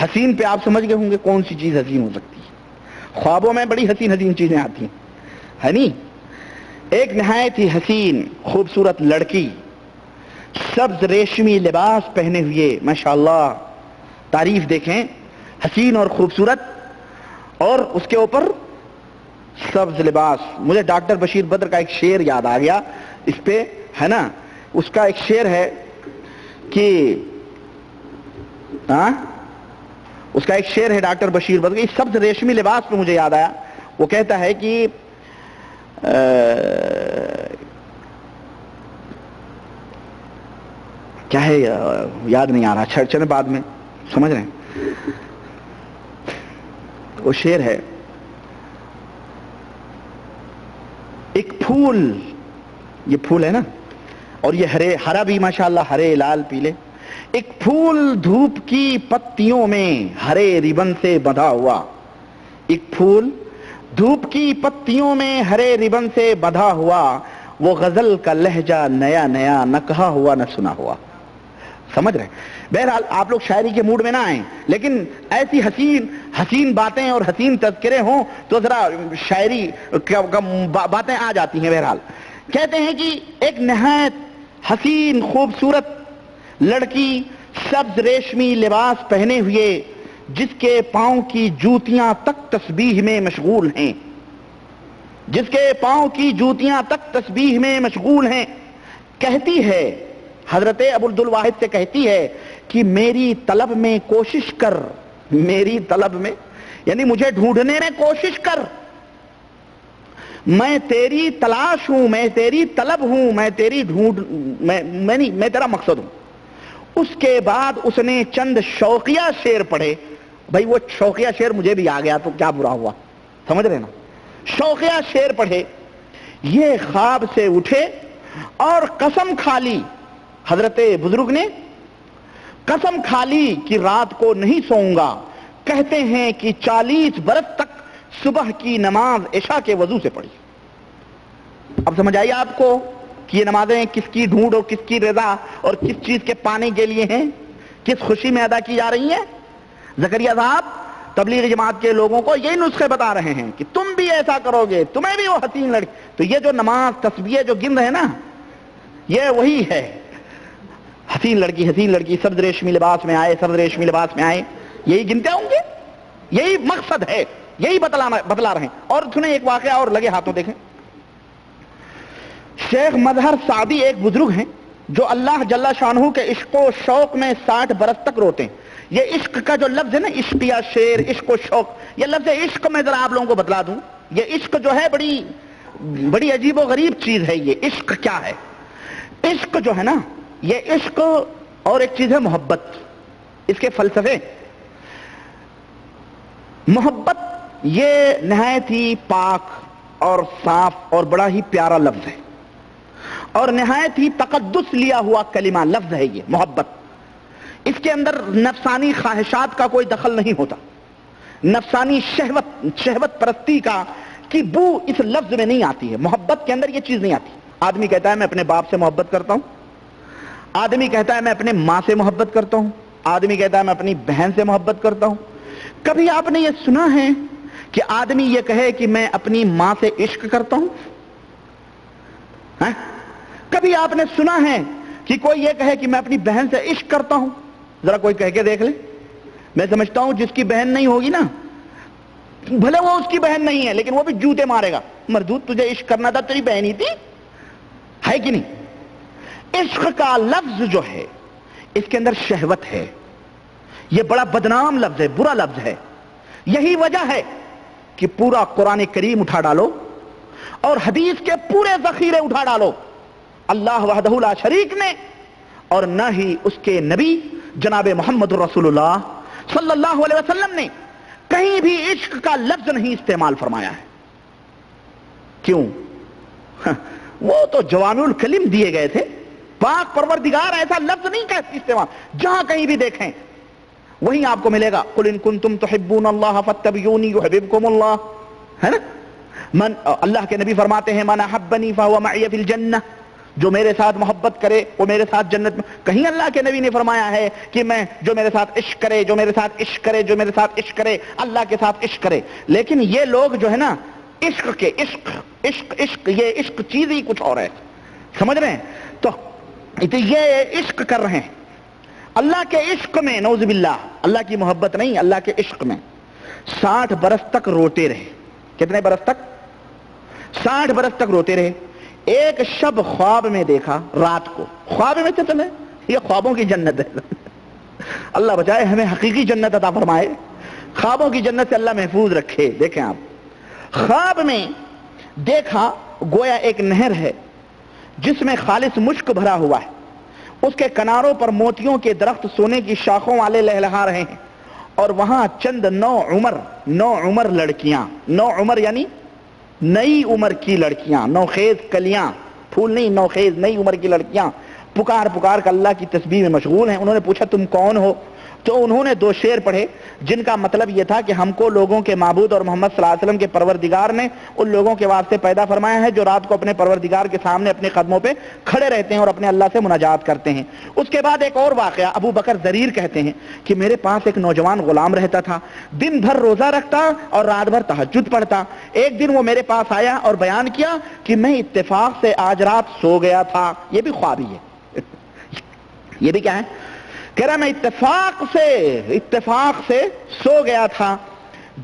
حسین پہ آپ سمجھ گئے ہوں گے کون سی چیز حسین ہو سکتی ہے، خوابوں میں بڑی حسین چیزیں آتی ہیں، ہے نہیں؟ ایک نہایت ہی حسین خوبصورت لڑکی سبز ریشمی لباس پہنے ہوئے، ماشاءاللہ تعریف دیکھیں، حسین اور خوبصورت، اور اس کے اوپر سبز لباس۔ مجھے ڈاکٹر بشیر بدر کا ایک شعر یاد آ گیا اس پہ، ہے نا؟ اس کا ایک شعر ہے کہ اس کا ایک شعر ہے ڈاکٹر بشیر بدر کا، سبز ریشمی لباس پہ مجھے یاد آیا، وہ کہتا ہے کہ کیا ہے یاد نہیں آ رہا، چلیں بعد میں سمجھ رہے ہیں۔ وہ شعر ہے، ایک پھول، یہ پھول ہے نا، اور یہ ہرا بھی ماشاءاللہ، ہرے لال پیلے، ایک پھول دھوپ کی پتیوں میں ہرے ربن سے بندھا ہوا، ایک پھول دھوپ کی پتیوں میں ہرے ربن سے بندھا ہوا، وہ غزل کا لہجہ نیا نیا، نہ کہا ہوا نہ سنا ہوا۔ سمجھ رہے ہیں؟ بہرحال آپ لوگ شاعری کے موڈ میں نہ آئیں، لیکن ایسی حسین باتیں اور حسین تذکرے ہوں تو ذرا شاعری باتیں آ جاتی ہیں۔ بہرحال کہتے ہیں کہ ایک نہایت حسین خوبصورت لڑکی سبز ریشمی لباس پہنے ہوئے، جس کے پاؤں کی جوتیاں تک تسبیح میں مشغول ہیں، جس کے پاؤں کی جوتیاں تک تسبیح میں مشغول ہیں، کہتی ہے، حضرت ابو عبدالواحد سے کہتی ہے کہ میری طلب میں کوشش کر، میری طلب میں یعنی مجھے ڈھونڈنے میں کوشش کر، میں تیری تلاش ہوں، میں تیری طلب ہوں، میں تیری میں تیرا مقصد ہوں۔ اس کے بعد اس نے چند شوقیہ شعر پڑھے، بھائی وہ شوقیہ شعر مجھے بھی آ گیا تو کیا برا ہوا، سمجھ رہے نا؟ شوقیہ شعر پڑھے، یہ خواب سے اٹھے اور قسم کھا لی، حضرت بزرگ نے قسم کھا لی کہ رات کو نہیں سوؤں گا، کہتے ہیں کہ 40 برس تک صبح کی نماز عشاء کے وضو سے پڑھی۔ اب سمجھ آئیے آپ کو کہ یہ نمازیں کس کی ڈھونڈ اور کس کی رضا اور کس چیز کے پانے کے لیے ہیں، کس خوشی میں ادا کی جا رہی ہیں۔ زکریہ صاحب تبلیغ جماعت کے لوگوں کو یہی نسخے بتا رہے ہیں کہ تم بھی ایسا کرو گے، تمہیں بھی وہ حسین لڑکی، تو یہ جو نماز تسبیح جو گن رہے ہیں نا، یہ وہی ہے، حسین لڑکی سبز ریشمی لباس میں آئے، سبز ریشمی لباس میں آئے، یہی گنتے ہوں گے، یہی مقصد ہے، یہی بتلا رہے ہیں۔ اور سنیں ایک واقعہ اور، لگے ہاتھوں دیکھیں، شیخ مظہر سعدی ایک بزرگ ہیں جو اللہ جل شانہ کے عشق و شوق میں 60 برس تک روتے ہیں۔ یہ عشق کا جو لفظ ہے نا، عشقیہ شعر، عشق و شوق، یہ لفظ عشق میں ذرا آپ لوگوں کو بتلا دوں، یہ عشق جو ہے بڑی عجیب و غریب چیز ہے۔ یہ عشق کیا ہے؟ عشق جو ہے نا، یہ عشق اور ایک چیز ہے محبت، اس کے فلسفے۔ محبت یہ نہایت ہی پاک اور صاف اور بڑا ہی پیارا لفظ ہے، اور نہایت ہی تقدس لیا ہوا کلمہ لفظ ہے یہ محبت۔ اس کے اندر نفسانی خواہشات کا کوئی دخل نہیں ہوتا، نفسانی شہوت پرستی کی بو اس لفظ میں نہیں آتی ہے۔ محبت کے اندر یہ چیز نہیں آتی۔ آدمی کہتا ہے میں اپنے باپ سے محبت کرتا ہوں، آدمی کہتا ہے میں اپنے ماں سے محبت کرتا ہوں، آدمی کہتا ہے میں اپنی بہن سے محبت کرتا ہوں۔ کبھی آپ نے یہ سنا ہے کہ آدمی یہ کہے کہ میں اپنی ماں سے عشق کرتا ہوں؟ کبھی آپ نے سنا ہے کہ کوئی یہ کہے کہ میں اپنی بہن سے عشق کرتا ہوں؟ ذرا کوئی کہہ کے دیکھ لے۔ میں سمجھتا ہوں جس کی بہن نہیں ہوگی نا، بھلے وہ اس کی بہن نہیں ہے لیکن وہ بھی جوتے مارے گا، مردود تجھے عشق کرنا تھا، تیری بہن ہی تھی، ہے کہ نہیں؟ عشق کا لفظ جو ہے اس کے اندر شہوت ہے، یہ بڑا بدنام لفظ ہے، برا لفظ ہے۔ یہی وجہ ہے کہ پورا قرآن کریم اٹھا ڈالو اور حدیث کے پورے ذخیرے اٹھا ڈالو، اللہ وحدہ لا شریک نے اور نہ ہی اس کے نبی جناب محمد رسول اللہ صلی اللہ علیہ وسلم نے کہیں بھی عشق کا لفظ نہیں استعمال فرمایا ہے۔ کیوں؟ وہ تو جوامع کلم دیے گئے تھے. پاک پروردگار ایسا لفظ نہیں کہتے استعمال, جہاں کہیں بھی دیکھیں وہیں آپ کو ملے گا. قل ان کنتم تحبون اللہ فاتبعونی یحببکم اللہ, ہے نا. اللہ کے نبی فرماتے ہیں من احبنی فہو معی فی الجنہ, جو میرے ساتھ محبت کرے وہ میرے ساتھ جنت میں. کہیں اللہ کے نبی نے فرمایا ہے کہ میں جو میرے ساتھ عشق کرے, جو میرے ساتھ عشق کرے, جو میرے ساتھ عشق کرے, اللہ کے ساتھ عشق کرے. لیکن یہ لوگ جو ہے نا عشق کے عشق عشق عشق, یہ عشق چیز ہی کچھ اور ہے, سمجھ رہے ہیں. تو یہ عشق کر رہے ہیں اللہ کے عشق میں, نعوذ باللہ, اللہ کی محبت نہیں, اللہ کے عشق میں 60 برس تک روتے رہے. کتنے برس تک؟ 60 برس تک روتے رہے. ایک شب خواب میں دیکھا, رات کو خواب میں تو چلے, یہ خوابوں کی جنت ہے. اللہ بچائے ہمیں حقیقی جنت عطا فرمائے, خوابوں کی جنت سے اللہ محفوظ رکھے. دیکھیں آپ, خواب میں دیکھا گویا ایک نہر ہے جس میں خالص مشک بھرا ہوا ہے, اس کے کناروں پر موتیوں کے درخت سونے کی شاخوں والے لہلہا رہے ہیں, اور وہاں چند نو عمر لڑکیاں, نو عمر یعنی نئی عمر کی لڑکیاں, نوخیز کلیاں, پھول نہیں, نوخیز نئی عمر کی لڑکیاں پکار پکار کر اللہ کی تسبیح میں مشغول ہیں. انہوں نے پوچھا تم کون ہو؟ تو انہوں نے 2 شعر پڑھے جن کا مطلب یہ تھا کہ ہم کو لوگوں کے معبود اور محمد صلی اللہ علیہ وسلم کے پروردگار نے ان لوگوں کے واسطے پیدا فرمایا ہے جو رات کو اپنے پروردگار کے سامنے اپنے قدموں پہ کھڑے رہتے ہیں اور اپنے اللہ سے مناجات کرتے ہیں. اس کے بعد ایک اور واقعہ, ابو بکر زریر کہتے ہیں کہ میرے پاس ایک نوجوان غلام رہتا تھا, دن بھر روزہ رکھتا اور رات بھر تہجد پڑھتا. ایک دن وہ میرے پاس آیا اور بیان کیا کہ میں اتفاق سے آج رات سو گیا تھا. یہ بھی خواب ہی ہے, یہ بھی کیا ہے, کہہ رہا میں اتفاق سے سو گیا تھا,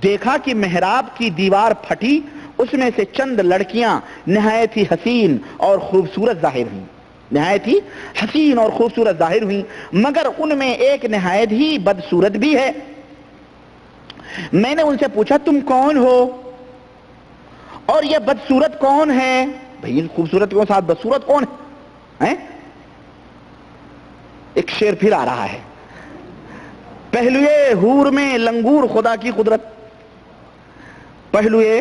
دیکھا کہ محراب کی دیوار پھٹی, اس میں سے چند لڑکیاں نہایت ہی حسین اور خوبصورت ظاہر ہوئیں, نہایت ہی حسین اور خوبصورت ظاہر ہوئیں, مگر ان میں ایک نہایت ہی بدصورت بھی ہے. میں نے ان سے پوچھا تم کون ہو اور یہ بدصورت کون ہے؟ بھئی خوبصورت کے ساتھ بدصورت کون ہے؟ ایک شعر پھر آ رہا ہے, پہلوئے حور میں لنگور خدا کی قدرت. پہلوئے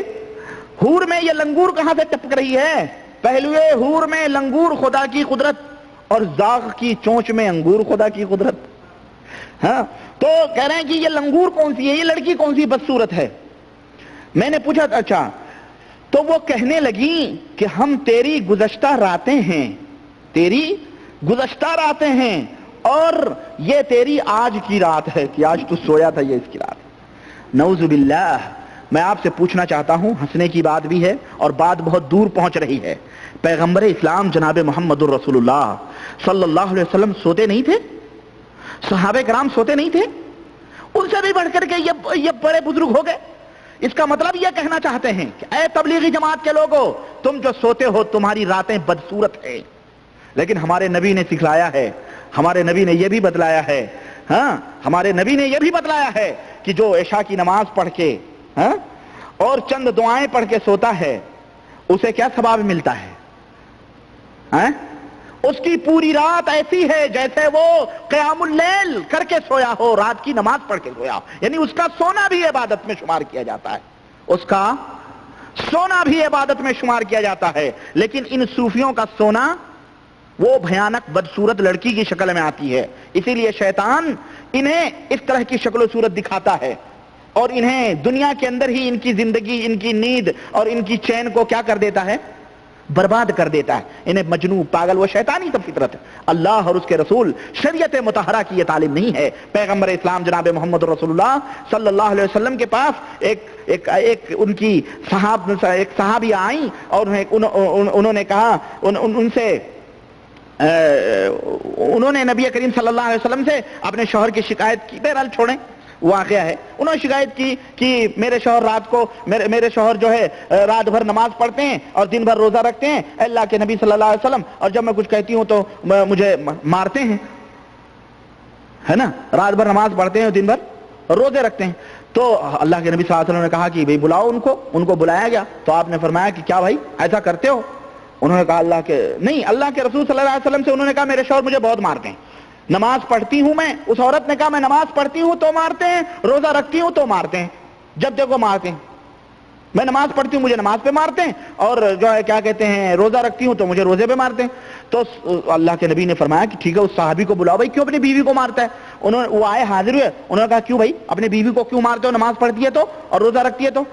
حور میں یہ لنگور کہاں سے ٹپک رہی ہے؟ پہلوئے حور میں لنگور خدا کی قدرت, اور زاغ کی چونچ میں انگور خدا کی قدرت. ہاں, تو کہہ رہے ہیں کہ یہ لنگور کون سی ہے, یہ لڑکی کون سی بدصورت ہے؟ میں نے پوچھا اچھا, تو وہ کہنے لگی کہ ہم تیری گزشتہ راتیں ہیں, تیری گزشتہ راتیں ہیں, اور یہ تیری آج کی رات ہے کہ آج تو سویا تھا, یہ اس کی رات. نعوذ باللہ. میں آپ سے پوچھنا چاہتا ہوں, ہنسنے کی بات بھی ہے اور بات بہت دور پہنچ رہی ہے. پیغمبر اسلام جناب محمد الرسول اللہ صلی اللہ علیہ وسلم سوتے نہیں تھے؟ صحابہ کرام سوتے نہیں تھے؟ ان سے بھی بڑھ کر کے یہ بڑے بزرگ ہو گئے. اس کا مطلب یہ کہنا چاہتے ہیں کہ اے تبلیغی جماعت کے لوگوں, تم جو سوتے ہو تمہاری راتیں بدصورت ہیں. لیکن ہمارے نبی نے سکھلایا ہے, ہمارے نبی نے یہ بھی بتلایا ہے, ہاں ہمارے نبی نے یہ بھی بتلایا ہے کہ جو عشاء کی نماز پڑھ کے اور چند دعائیں پڑھ کے سوتا ہے اسے کیا ثواب ملتا ہے؟ اس کی پوری رات ایسی ہے جیسے وہ قیام اللیل کر کے سویا ہو, رات کی نماز پڑھ کے سویا ہو. یعنی اس کا سونا بھی عبادت میں شمار کیا جاتا ہے, اس کا سونا بھی عبادت میں شمار کیا جاتا ہے. لیکن ان صوفیوں کا سونا وہ بھیانک بدصورت لڑکی کی شکل میں آتی ہے, اسی لیے شیطان انہیں اس طرح کی شکل و صورت دکھاتا ہے اور انہیں دنیا کے اندر ہی ان کی زندگی, ان کی نیند اور ان کی چین کو کیا کر دیتا ہے؟ برباد کر دیتا ہے. انہیں مجنون, پاگل, وہ شیطانی سب فطرت ہے. اللہ اور اس کے رسول شریعت مطہرہ کی یہ تعلیم نہیں ہے. پیغمبر اسلام جناب محمد رسول اللہ صلی اللہ علیہ وسلم کے پاس ایک ان کی صحابیہ آئیں اور انہوں نے کہا, ان سے انہوں نے نبی کریم صلی اللہ علیہ وسلم سے اپنے شوہر کی شکایت کی. بہرحال چھوڑیں, واقعہ ہے. انہوں نے شکایت کی کہ میرے شوہر رات کو میرے شوہر جو ہے رات بھر نماز پڑھتے ہیں اور دن بھر روزہ رکھتے ہیں, اللہ کے نبی صلی اللہ علیہ وسلم, اور جب میں کچھ کہتی ہوں تو مجھے مارتے ہیں, ہے نا. رات بھر نماز پڑھتے ہیں, دن بھر روزے رکھتے ہیں. تو اللہ کے نبی صلی اللہ علیہ وسلم نے کہا کہ بھئی بلاؤ ان کو بلایا گیا. تو آپ نے فرمایا کہ کیا بھائی ایسا کرتے ہو؟ انہوں نے کہا اللہ کے رسول صلی اللہ علیہ وسلم سے. انہوں نے کہا میرے شوہر مجھے بہت مارتے ہیں, نماز پڑھتی ہوں میں. اس عورت نے کہا میں نماز پڑھتی ہوں تو مارتے ہیں, روزہ رکھتی ہوں تو مارتے ہیں, جب دیکھو مارتے ہیں. میں نماز پڑھتی ہوں مجھے نماز پہ مارتے ہیں، اور جو ہے کیا کہتے ہیں روزہ رکھتی ہوں تو مجھے روزے پہ مارتے ہیں۔ تو اللہ کے نبی نے فرمایا کہ ٹھیک ہے اس صحابی کو بلاؤ، بھائی کیوں اپنی بیوی کو مارتا ہے؟ وہ آئے حاضر ہوئے، انہوں نے کہا کیوں بھائی اپنی بیوی کو کیوں مارتے ہو؟ نماز پڑھتی ہے تو اور روزہ رکھتی ہے تو؟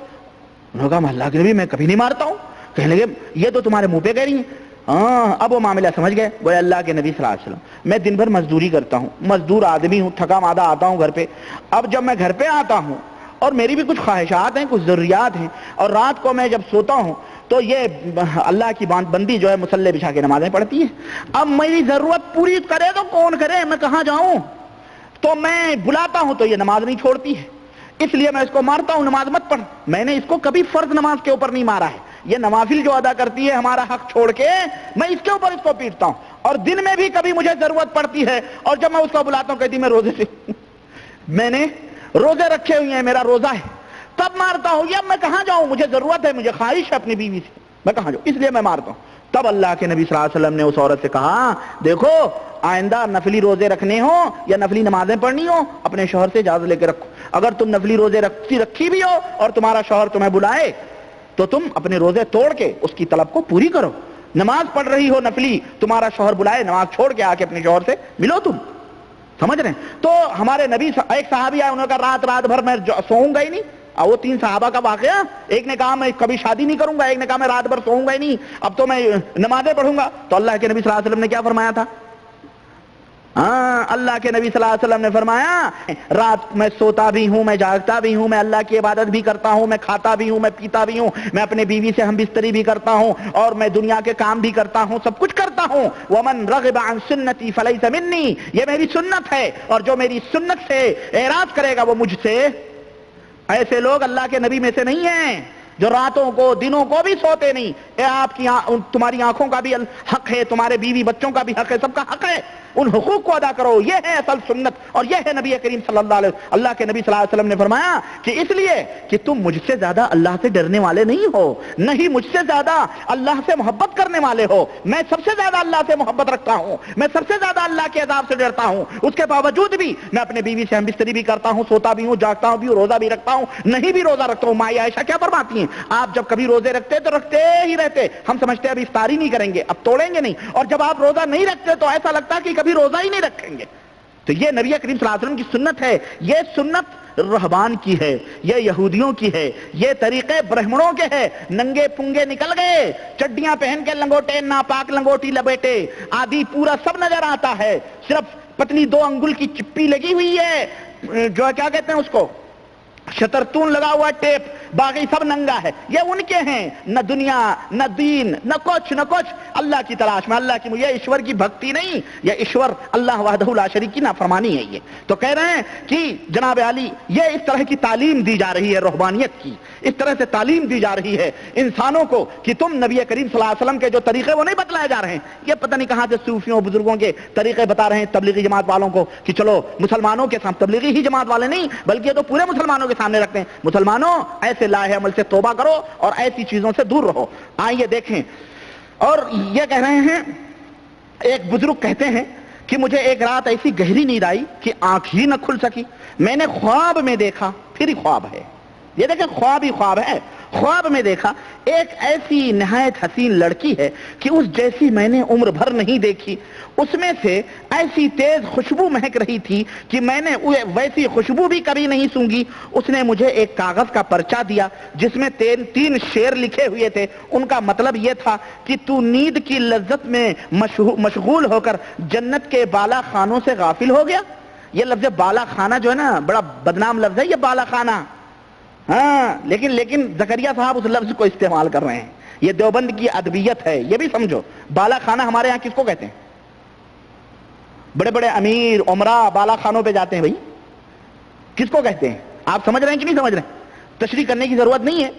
انہوں نے کہا اللہ کے نبی میں کبھی نہیں مارتا ہوں۔ کہنے لگے یہ تو تمہارے منہ پہ کہہ رہی ہیں۔ ہاں اب وہ معاملہ سمجھ گئے، وہ اللہ کے نبی صلی اللہ علیہ وسلم میں دن بھر مزدوری کرتا ہوں، مزدور آدمی ہوں، تھکا مادہ آتا ہوں گھر پہ، اب جب میں گھر پہ آتا ہوں اور میری بھی کچھ خواہشات ہیں، کچھ ضروریات ہیں، اور رات کو میں جب سوتا ہوں تو یہ اللہ کی بندی جو ہے مصلی بچھا کے نمازیں پڑھتی ہے، اب میری ضرورت پوری کرے تو کون کرے، میں کہاں جاؤں؟ تو میں بلاتا ہوں تو یہ نماز نہیں چھوڑتی ہے، اس لیے میں اس کو مارتا ہوں نماز مت پڑھ۔ میں نے اس کو کبھی فرض نماز کے اوپر نہیں مارا ہے، یہ نوافل جو ادا کرتی ہے ہمارا حق چھوڑ کے، میں اس کے اوپر اس کو پیٹتا ہوں، اور دن میں بھی کبھی مجھے ضرورت پڑتی ہے اور جب میں اس کو بلاتا ہوں کہتی میں روزے سے میں نے روزے رکھے ہوئے ہیں، میرا روزہ ہے، تب مارتا ہوں۔ یہ اب میں کہاں جاؤں؟ مجھے ضرورت ہے، مجھے خواہش ہے اپنی بیوی سے، میں کہاں جاؤں؟ اس لیے میں مارتا ہوں۔ تب اللہ کے نبی صلی اللہ علیہ وسلم نے اس عورت سے کہا دیکھو آئندہ نفلی روزے رکھنے ہوں یا نفلی نمازیں پڑھنی ہوں اپنے شوہر سے اجازت لے کے رکھو، اگر تم نفلی روزے رکھی بھی ہو اور تمہارا شوہر تمہیں بلائے تو تم اپنے روزے توڑ کے اس کی طلب کو پوری کرو۔ نماز پڑھ رہی ہو نفلی، تمہارا شوہر بلائے، نماز چھوڑ کے آ کے اپنے شوہر سے ملو تم، سمجھ رہے ہیں؟ تو ہمارے نبی ایک صحابی آئے، انہوں نے کہا رات بھر میں سوؤں گا ہی نہیں، اور وہ 3 صحابہ کا واقعہ، ایک نے کہا میں کبھی شادی نہیں کروں گا، ایک نے کہا میں رات بھر سوؤں گا ہی نہیں، اب تو میں نمازیں پڑھوں گا۔ تو اللہ کے نبی صلی اللہ علیہ وسلم نے کیا فرمایا تھا؟ اللہ کے نبی صلی اللہ علیہ وسلم نے فرمایا رات میں سوتا بھی ہوں، میں جاگتا بھی ہوں، میں اللہ کی عبادت بھی کرتا ہوں، میں کھاتا بھی ہوں، میں پیتا بھی ہوں، میں اپنے بیوی سے ہم بستری بھی کرتا ہوں، اور میں دنیا کے کام بھی کرتا ہوں، سب کچھ کرتا ہوں۔ وَمَن رَغِبَ عَن سُنَّتِي فَلَيْسَ مِنِّي، یہ میری سنت ہے، اور جو میری سنت سے اعراض کرے گا وہ مجھ سے۔ ایسے لوگ اللہ کے نبی میں سے نہیں ہیں جو راتوں کو دنوں کو بھی سوتے نہیں۔ آپ کی تمہاری آنکھوں کا بھی حق ہے، تمہارے بیوی بچوں کا بھی حق ہے، سب کا حق ہے، ان حقوق کو ادا کرو، یہ ہے اصل سنت، اور یہ ہے نبی کریم صلی اللہ علیہ وسلم۔ اللہ کے نبی صلی اللہ علیہ وسلم نے فرمایا کہ اس لیے کہ تم مجھ سے زیادہ اللہ سے ڈرنے والے نہیں ہو، نہیں مجھ سے زیادہ اللہ سے محبت کرنے والے ہو، میں سب سے زیادہ اللہ سے محبت رکھتا ہوں، میں سب سے زیادہ اللہ کے عذاب سے ڈرتا ہوں، اس کے باوجود بھی میں اپنے بیوی سے ہم بستری بھی کرتا ہوں، سوتا بھی ہوں، جاگتا بھی ہوں، روزہ بھی رکھتا ہوں، نہیں بھی روزہ رکھتا ہوں۔ مائی عائشہ کیا فرماتی ہیں؟ آپ جب کبھی روزے رکھتے تو رکھتے ہی رہتے، ہم سمجھتے ابھی افطاری نہیں کریں گے، اب توڑیں گے نہیں، اور جب آپ روزہ نہیں رکھتے تو ایسا لگتا کہ کبھی روزہ ہی نہیں رکھیں گے۔ تو یہ نبی کریم صلی اللہ علیہ وسلم کی سنت ہے، یہ سنت رہبان کی ہے، یہ یہودیوں کی ہے، یہ طریقے برہمنوں کے ہے۔ ننگے پنگے نکل گئے، چڈیاں پہن کے لنگوٹے، ناپاک لنگوٹی لپیٹے، آدھی پورا سب نظر آتا ہے، صرف پتلی 2 انگل کی چپی لگی ہوئی ہے، جو کیا کہتے ہیں اس کو، شترتون لگا ہوا ٹیپ، باقی سب ننگا ہے۔ یہ ان کے ہیں، نہ دنیا نہ دین نہ کچھ اللہ کی تلاش میں، اللہ کی، یہ ایشور کی بھکتی نہیں، یہ ایشور اللہ وحدہ لا شریک کی نافرمانی ہے۔ یہ تو کہہ رہے ہیں کہ جناب علی یہ اس طرح کی تعلیم دی جا رہی ہے، رہبانیت کی اس طرح سے تعلیم دی جا رہی ہے انسانوں کو کہ تم نبی کریم صلی اللہ علیہ وسلم کے جو طریقے وہ نہیں بتلائے جا رہے ہیں، یہ پتہ نہیں کہاں سے صوفیوں بزرگوں کے طریقے بتا رہے ہیں تبلیغی جماعت والوں کو کہ چلو مسلمانوں کے سامنے، تبلیغی ہی جماعت والے نہیں بلکہ یہ تو پورے مسلمانوں کے سامنے رکھتے ہیں، مسلمانوں ایسے لاہے عمل سے توبہ کرو اور ایسی چیزوں سے دور رہو۔ آئیے دیکھیں، اور یہ کہہ رہے ہیں، ایک بزرگ کہتے ہیں کہ مجھے ایک رات ایسی گہری نیند آئی کہ آنکھ ہی نہ کھل سکی، میں نے خواب میں دیکھا، پھر ہی خواب ہے، یہ دیکھیں خواب ہی خواب ہے، خواب میں دیکھا ایک ایسی نہایت حسین لڑکی ہے کہ اس جیسی میں نے عمر بھر نہیں دیکھی، اس میں سے ایسی تیز خوشبو مہک رہی تھی کہ میں نے ویسی خوشبو بھی کبھی نہیں سونگھی۔ اس نے مجھے ایک کاغذ کا پرچہ دیا جس میں 3 شعر لکھے ہوئے تھے، ان کا مطلب یہ تھا کہ تو نیند کی لذت میں مشغول ہو کر جنت کے بالا خانوں سے غافل ہو گیا۔ یہ لفظ بالا خانہ جو ہے نا بڑا بدنام لفظ ہے، یہ بالا خانہ، ہاں لیکن زکریا صاحب اس لفظ کو استعمال کر رہے ہیں، یہ دیوبند کی ادبیت ہے، یہ بھی سمجھو۔ بالا خانہ ہمارے ہاں کس کو کہتے ہیں؟ بڑے بڑے امیر عمرا بالا خانوں پہ جاتے ہیں، بھائی کس کو کہتے ہیں؟ آپ سمجھ رہے ہیں کہ نہیں سمجھ رہے ہیں؟ تشریح کرنے کی ضرورت نہیں ہے،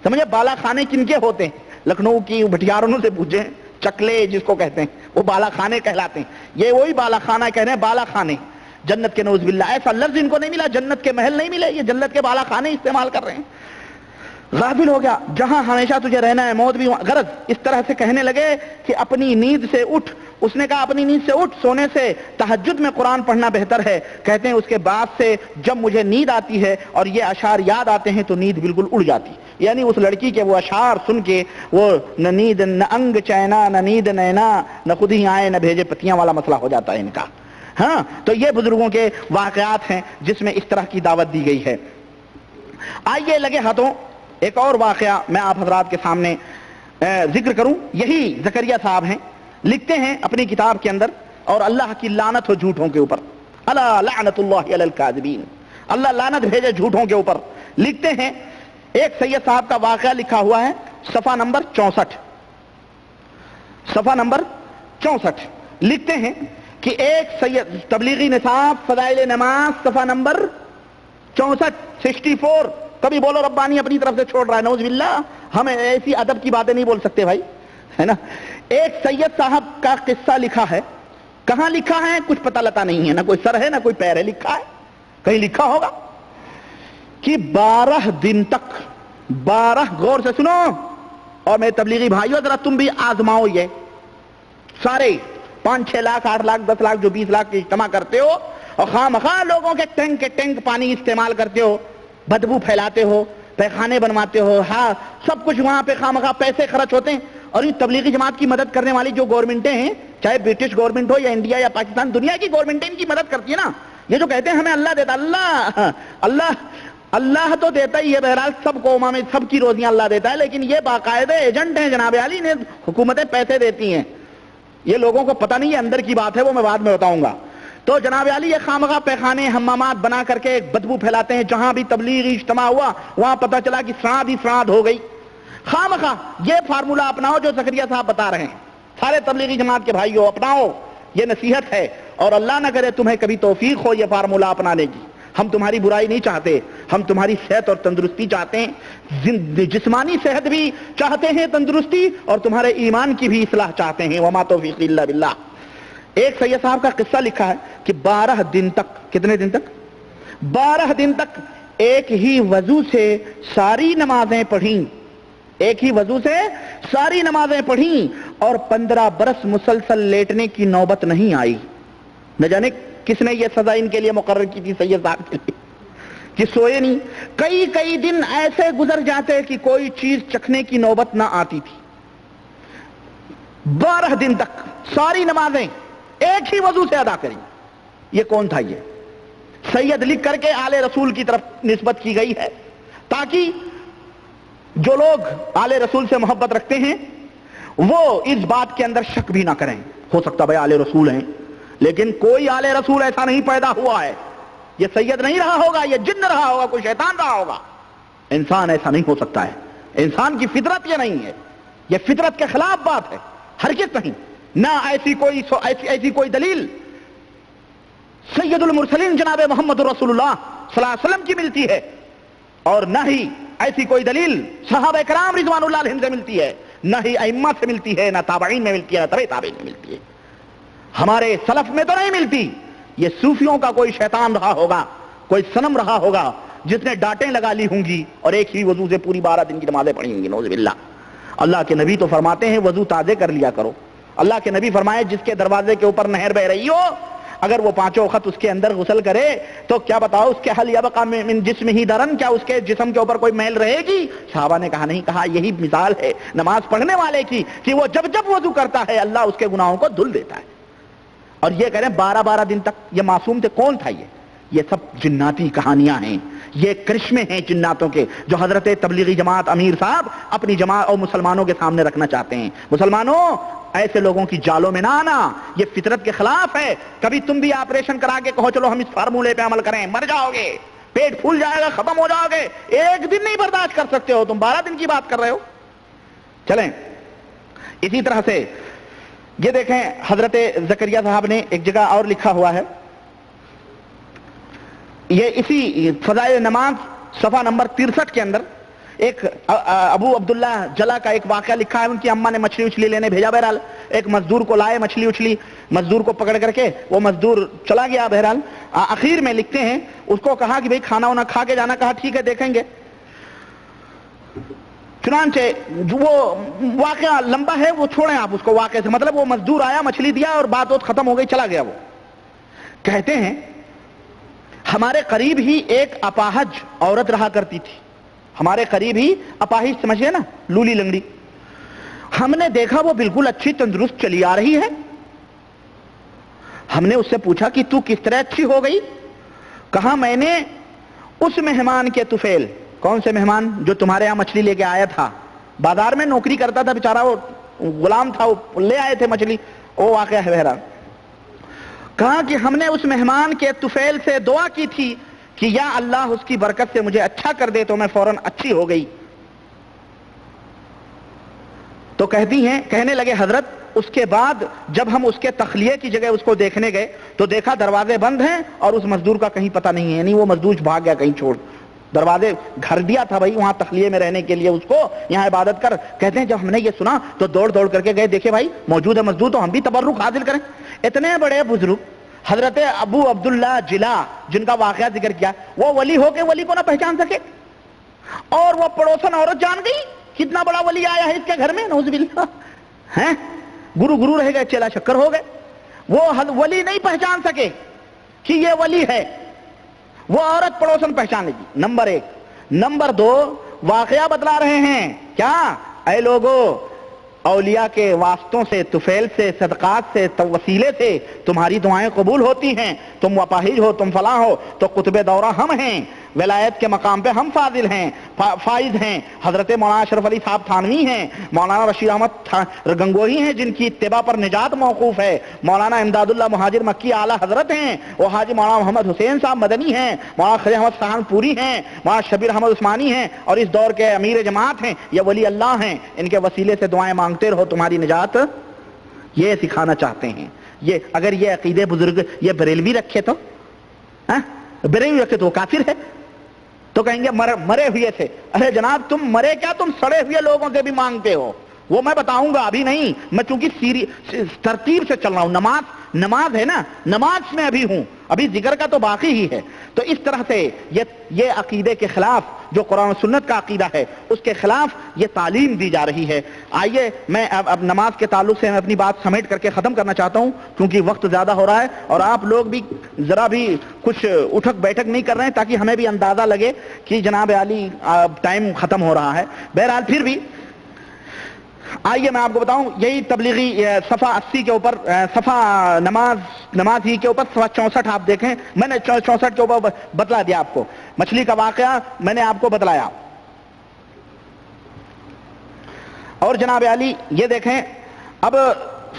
سمجھے بالا خانے کن کے ہوتے ہیں؟ لکھنؤ کی بھٹیاروں سے پوچھیں، چکلے جس کو کہتے ہیں وہ بالا خانے کہلاتے ہیں، یہ وہی بالا خانہ کہہ رہے ہیں، بالا خانے جنت کے، نعوذ باللہ ایسا لفظ ان کو نہیں ملا، جنت کے محل نہیں ملے، یہ جنت کے بالا خانے استعمال کر رہے ہیں۔ غافل ہو گیا جہاں ہمیشہ تجھے رہنا ہے، موت بھی غرض اس طرح سے کہنے لگے کہ اپنی نیند سے اٹھ۔ اس نے کہا اپنی نیند سے اٹھ، سونے سے تہجد میں قرآن پڑھنا بہتر ہے۔ کہتے ہیں اس کے بعد سے جب مجھے نیند آتی ہے اور یہ اشعار یاد آتے ہیں تو نیند بالکل اڑ جاتی، یعنی اس لڑکی کے وہ اشعار سن کے وہ نہ نیند نہ انگ چینا نہ نیند نینا نہ خود ہی آئے نہ بھیجے پتیاں والا مسئلہ ہو جاتا ہے ان کا. ہاں تو یہ بزرگوں کے واقعات ہیں جس میں اس طرح کی دعوت دی گئی ہے. آئیے لگے ہاتھوں ایک اور واقعہ میں آپ حضرات کے سامنے ذکر کروں. یہی زکریا صاحب ہیں, لکھتے ہیں اپنی کتاب کے اندر, اور اللہ کی لعنت ہو جھوٹوں کے اوپر, الا لعنت اللہ علی الکاذبین, اللہ لعنت بھیجے جھوٹوں کے اوپر. لکھتے ہیں ایک سید صاحب کا واقعہ لکھا ہوا ہے صفحہ نمبر 64, صفحہ نمبر 64. لکھتے ہیں کہ ایک سید تبلیغی نصاب فضائل نماز صفحہ نمبر 64. کبھی بولو ربانی اپنی طرف سے چھوڑ رہا ہے, نعوذ باللہ, ہم ایسی ادب کی باتیں نہیں بول سکتے بھائی, ہے نا. ایک سید صاحب کا قصہ لکھا ہے. کہاں لکھا ہے کچھ پتہ لتا نہیں ہے, نہ کوئی سر ہے نہ کوئی پیر ہے, لکھا ہے کہیں لکھا ہوگا کہ 12 دن تک, 12, غور سے سنو اور میرے تبلیغی بھائیو ذرا تم بھی آزماؤ, یہ سارے 5-6 لاکھ 8 لاکھ 10 لاکھ جو 20 لاکھ کی اجتماع کرتے ہو اور خواہ مخواہ لوگوں کے ٹینک پانی استعمال کرتے ہو, بدبو پھیلاتے ہو, پیخانے بنواتے ہو, ہاں سب کچھ وہاں پہ خواہ مخواہ پیسے خرچ ہوتے ہیں. اور یہ تبلیغی جماعت کی مدد کرنے والی جو گورنمنٹیں ہیں, چاہے برٹش گورنمنٹ ہو یا انڈیا یا پاکستان, دنیا کی گورنمنٹیں ان کی مدد کرتی ہے نا. یہ جو کہتے ہیں ہمیں اللہ دیتا, اللہ تو دیتا ہی ہے, بہرحال سب قوموں میں سب کی روزیاں اللہ دیتا ہے, لیکن یہ باقاعدہ ایجنٹ ہیں جناب علی, نے حکومتیں پیسے دیتی ہیں. یہ لوگوں کو پتہ نہیں, یہ اندر کی بات ہے, وہ میں بعد میں بتاؤں گا. تو جناب علی یہ خامخواہ پیخانے حمامات بنا کر کے ایک بدبو پھیلاتے ہیں. جہاں بھی تبلیغی اجتماع ہوا وہاں پتہ چلا کہ سراد ہی سراد ہو گئی. خامخواہ یہ فارمولہ اپناؤ جو زکریا صاحب بتا رہے ہیں, سارے تبلیغی جماعت کے بھائیوں اپناؤ, یہ نصیحت ہے. اور اللہ نہ کرے تمہیں کبھی توفیق ہو یہ فارمولہ اپنانے کی. ہم تمہاری برائی نہیں چاہتے, ہم تمہاری صحت اور تندرستی چاہتے ہیں, جسمانی صحت بھی چاہتے ہیں, تندرستی, اور تمہارے ایمان کی بھی اصلاح چاہتے ہیں. وما توفیق الا باللہ. ایک سید صاحب کا قصہ لکھا ہے کہ 12 دن تک, کتنے دن تک, 12 دن تک ایک ہی وضو سے ساری نمازیں پڑھیں, ایک ہی وضو سے ساری نمازیں پڑھیں, اور 15 برس مسلسل لیٹنے کی نوبت نہیں آئی. نہ جانے کس نے یہ سزا ان کے لیے مقرر کی تھی سید صاحب کے لیے کہ سوئے نہیں. کئی دن ایسے گزر جاتے کہ کوئی چیز چکھنے کی نوبت نہ آتی تھی. 12 دن تک ساری نمازیں ایک ہی وضو سے ادا کریں. یہ کون تھا؟ یہ سید لکھ کر کے آل رسول کی طرف نسبت کی گئی ہے, تاکہ جو لوگ آل رسول سے محبت رکھتے ہیں وہ اس بات کے اندر شک بھی نہ کریں. ہو سکتا بھائی آل رسول ہیں, لیکن کوئی آل رسول ایسا نہیں پیدا ہوا ہے. یہ سید نہیں رہا ہوگا, یہ جن رہا ہوگا, کوئی شیطان رہا ہوگا. انسان ایسا نہیں ہو سکتا ہے. انسان کی فطرت یہ نہیں ہے, یہ فطرت کے خلاف بات ہے, ہرگز نہیں. نہ ایسی کوئی دلیل سید المرسلین جناب محمد رسول اللہ صلی اللہ علیہ وسلم کی ملتی ہے, اور نہ ہی ایسی کوئی دلیل صحابہ کرام رضوان اللہ علیہم سے ملتی ہے, نہ ہی ائمہ سے ملتی ہے, نہ تابعین میں ملتی ہے, نہ تبع تابعین میں ملتی ہے. ہمارے سلف میں تو نہیں ملتی. یہ صوفیوں کا کوئی شیطان رہا ہوگا, کوئی صنم رہا ہوگا جس نے ڈانٹیں لگا لی ہوں گی اور ایک ہی وضو سے پوری 12 دن کی نمازیں پڑھی ہوں گی. نعوذ باللہ. اللہ کے نبی تو فرماتے ہیں وضو تازے کر لیا کرو. اللہ کے نبی فرمائے جس کے دروازے کے اوپر نہر بہ رہی ہو, اگر وہ 5 وقت اس کے اندر غسل کرے تو کیا بتاؤ اس کے حل یبقى من جسم ہی درن, کیا اس کے جسم کے اوپر کوئی میل رہے گی؟ صحابہ نے کہا نہیں. کہا یہی مثال ہے نماز پڑھنے والے کی کہ وہ جب جب وضو کرتا ہے اللہ اس کے گناہوں کو دھل دیتا ہے. اور یہ کہہ رہے ہیں 12 دن تک یہ معصوم تھے. کون تھا یہ سب جناتی کہانیاں ہیں, یہ کرشمے ہیں جناتوں کے, جو حضرت تبلیغی جماعت امیر صاحب اپنی جماعت اور مسلمانوں کے سامنے رکھنا چاہتے ہیں. مسلمانوں ایسے لوگوں کی جالوں میں نہ آنا, یہ فطرت کے خلاف ہے. کبھی تم بھی آپریشن کرا کے کہو چلو ہم اس فارمولے پہ عمل کریں, مر جاؤ گے, پیٹ پھول جائے گا, ختم ہو جاؤ گے. ایک دن نہیں برداشت کر سکتے ہو, تم 12 دن کی بات کر رہے ہو. چلیں اسی طرح سے یہ دیکھیں حضرت زکریا صاحب نے ایک جگہ اور لکھا ہوا ہے, یہ اسی فضائل نماز صفحہ نمبر 63 کے اندر ایک ابو عبداللہ جلا کا ایک واقعہ لکھا ہے. ان کی اماں نے مچھلی اچھلی لینے بھیجا, بہرحال ایک مزدور کو لائے مچھلی اچھلی, مزدور کو پکڑ کر کے وہ مزدور چلا گیا. بہرحال اخیر میں لکھتے ہیں اس کو کہا کہ بھئی کھانا وانا کھا کے جانا. کہا ٹھیک ہے دیکھیں گے. چنانچہ وہ واقعہ لمبا ہے, وہ چھوڑیں آپ اس کو واقعے سے, مطلب وہ مزدور آیا, مچھلی دیا اور بات ختم ہو گئی, چلا گیا. وہ کہتے ہیں ہمارے قریب ہی ایک اپاہج عورت رہا کرتی تھی. ہمارے قریب ہی اپاہج سمجھے نا، لولی لنگڑی، ہم نے دیکھا وہ بالکل اچھی تندرست چلی آ رہی ہے. ہم نے اس سے پوچھا کہ تو کس طرح اچھی ہو گئی؟ کہا میں نے اس مہمان کے طفیل. کون سے مہمان؟ جو تمہارے یہاں مچھلی لے کے آیا تھا، بازار میں نوکری کرتا تھا بیچارہ، وہ غلام تھا، وہ لے آئے تھے مچھلی، وہ واقعہ ہے بہرحال. کہا کہ ہم نے اس مہمان کے طفیل سے دعا کی تھی کہ یا اللہ اس کی برکت سے مجھے اچھا کر دے، تو میں فوراً اچھی ہو گئی. تو کہتی ہیں، کہنے لگے حضرت اس کے بعد جب ہم اس کے تخلیے کی جگہ اس کو دیکھنے گئے تو دیکھا دروازے بند ہیں اور اس مزدور کا کہیں پتہ نہیں ہے، یعنی وہ مزدور بھاگ گیا کہیں چھوڑ. دروازے گھر دیا تھا بھائی وہاں تخلیے میں رہنے کے لیے اس کو، یہاں عبادت کر. کہتے ہیں جب ہم نے یہ سنا تو دوڑ دوڑ کر کے گئے، دیکھے بھائی موجود ہے مزدور، تو ہم بھی تبرک حاصل کریں. اتنے بڑے بزرگ حضرت ابو عبداللہ جلا جن کا واقعہ ذکر کیا، وہ ولی ہو کے ولی کو نہ پہچان سکے، اور وہ پڑوسن عورت جان گئی کتنا بڑا ولی آیا ہے اس کے گھر میں، نعوذ باللہ. ہیں گرو گرو رہ گئے، چلا شکر ہو گئے. وہ ولی نہیں پہچان سکے کہ یہ ولی ہے، وہ عورت پڑوسن پہچان لے گی. نمبر 1. نمبر 2، واقعہ بتلا رہے ہیں کیا؟ اے لوگو، اولیاء کے واسطوں سے، طفیل سے، صدقات سے، وسیلے سے تمہاری دعائیں قبول ہوتی ہیں. تم اپاہج ہو، تم فلاں ہو، تو قطب دورہ ہم ہیں، ولایت کے مقام پہ ہم فاضل ہیں، فائز ہیں. حضرت مولانا اشرف علی صاحب تھانوی ہیں، مولانا رشید احمد گنگوہی ہیں جن کی اتباع پر نجات موقوف ہے، مولانا امداد اللہ مہاجر مکی اعلیٰ حضرت ہیں، وہ حاجی مولانا محمد حسین صاحب مدنی ہیں، مولانا خلیل احمد سہارنپوری ہیں، مولانا شبیر احمد عثمانی ہیں، اور اس دور کے امیر جماعت ہیں. یہ ولی اللہ ہیں، ان کے وسیلے سے دعائیں مانگتے رہو، تمہاری نجات. یہ سکھانا چاہتے ہیں. یہ اگر یہ عقیدے بزرگ یہ بریلوی رکھے تو بریلوی رکھے تو وہ کافر ہے. تو کہیں گے مرے ہوئے سے. ارے جناب تم مرے کیا، تم سڑے ہوئے لوگوں سے بھی مانگتے ہو. وہ میں بتاؤں گا ابھی نہیں، میں چونکہ ترتیب سے چل رہا ہوں. نماز ہے نا، نماز میں ابھی ہوں، ابھی ذکر کا تو باقی ہی ہے. تو اس طرح سے یہ عقیدے کے خلاف جو قرآن و سنت کا عقیدہ ہے اس کے خلاف یہ تعلیم دی جا رہی ہے. آئیے میں اب نماز کے تعلق سے میں اپنی بات سمیٹ کر کے ختم کرنا چاہتا ہوں، کیونکہ وقت زیادہ ہو رہا ہے اور آپ لوگ بھی ذرا بھی کچھ اٹھک بیٹھک نہیں کر رہے ہیں، تاکہ ہمیں بھی اندازہ لگے کہ جناب عالی ٹائم ختم ہو رہا ہے. بہرحال پھر بھی آئیے میں آپ کو بتاؤں، یہی تبلیغی صفحہ 80 کے اوپر، صفحہ نماز ہی کے اوپر صفحہ 64 آپ دیکھیں. میں نے 64 کے اوپر بتلا دیا آپ کو، مچھلی کا واقعہ میں نے آپ کو بتلایا. اور جناب علی یہ دیکھیں، اب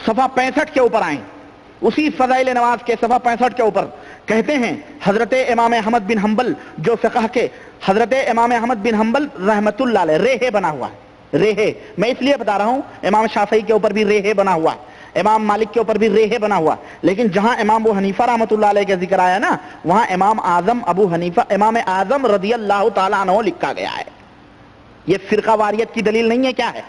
صفحہ 65 کے اوپر آئیں، اسی فضائل نماز کے صفحہ 65 کے اوپر کہتے ہیں حضرت امام احمد بن حنبل، جو فقہ کے حضرت امام احمد بن حنبل رحمت اللہ علیہ ریحے بنا ہوا ہے. ریحے میں اس لیے بتا رہا ہوں، امام شافعی کے اوپر بھی ریحے بنا ہوا ہے، امام مالک کے اوپر بھی ریحے بنا ہوا، لیکن جہاں امام ابو حنیفہ رحمۃ اللہ علیہ کا ذکر آیا نا، وہاں امام اعظم ابو حنیفہ، امام اعظم رضی اللہ تعالیٰ عنہ لکھا گیا ہے. یہ فرقہ واریت کی دلیل نہیں ہے. کیا ہے؟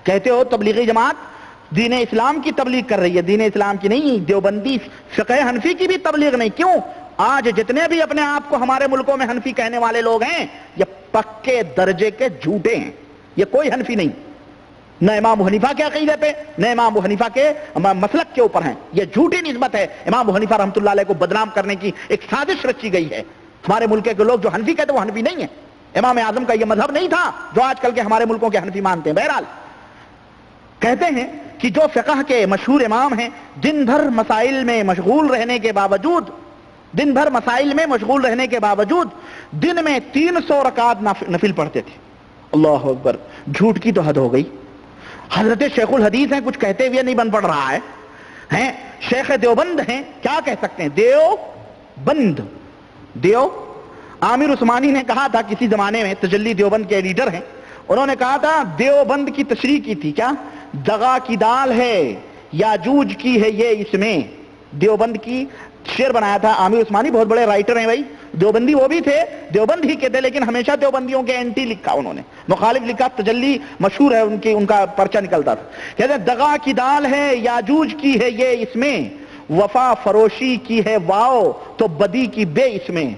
کہتے ہو تبلیغی جماعت دین اسلام کی تبلیغ کر رہی ہے، دین اسلام کی نہیں، دیوبندی فقہ حنفی کی بھی تبلیغ نہیں. کیوں؟ آج جتنے بھی اپنے آپ کو ہمارے ملکوں میں حنفی کہنے والے لوگ ہیں، یہ پکے درجے کے جھوٹے ہیں. یہ کوئی حنفی نہیں، نہ امام ابو حنیفہ کے عقیدے پہ، نہ امام ابو حنیفہ کے مسلک کے اوپر ہیں. یہ جھوٹی نسبت ہے. امام ابو حنیفہ رحمۃ اللہ علیہ کو بدنام کرنے کی ایک سازش رچی گئی ہے. ہمارے ملک کے لوگ جو حنفی کہتے ہیں وہ حنفی نہیں ہیں. امام اعظم کا یہ مذہب نہیں تھا جو آج کل کے ہمارے ملکوں کے حنفی مانتے ہیں. بہرحال کہتے ہیں کہ جو فقہ کے مشہور امام ہیں، دن بھر مسائل میں مشغول رہنے کے باوجود دن میں 300 رکعت نفل پڑھتے تھے. اللہ اکبر، جھوٹ کی تو حد ہو گئی. حضرت شیخ الحدیث ہیں، کچھ کہتے ہوئے نہیں بن پڑ رہا ہے. ہیں شیخ دیوبند ہیں، کیا کہہ سکتے ہیں؟ دیو عامر عثمانی نے کہا تھا کسی زمانے میں، تجلی دیوبند کے ایڈیٹر ہیں، انہوں نے کہا تھا دیوبند کی تشریح کی تھی، کیا دغا کی دال ہے یاجوج کی ہے یہ اس میں. دیوبند کی شعر بنایا تھا عامر عثمانی، بہت بڑے رائٹر ہیں بھائی، دیوبندی وہ بھی تھے، دیوبند ہی کے تھے، لیکن ہمیشہ دیوبندیوں کے اینٹی لکھا، انہوں نے مخالف لکھا. تجلی مشہور ہے ان کا پرچہ نکلتا تھا. کہتے ہیں دغا کی دال ہے یاجوج کی ہے یہ اس میں، وفا فروشی کی ہے واؤ تو بدی کی بے اس میں.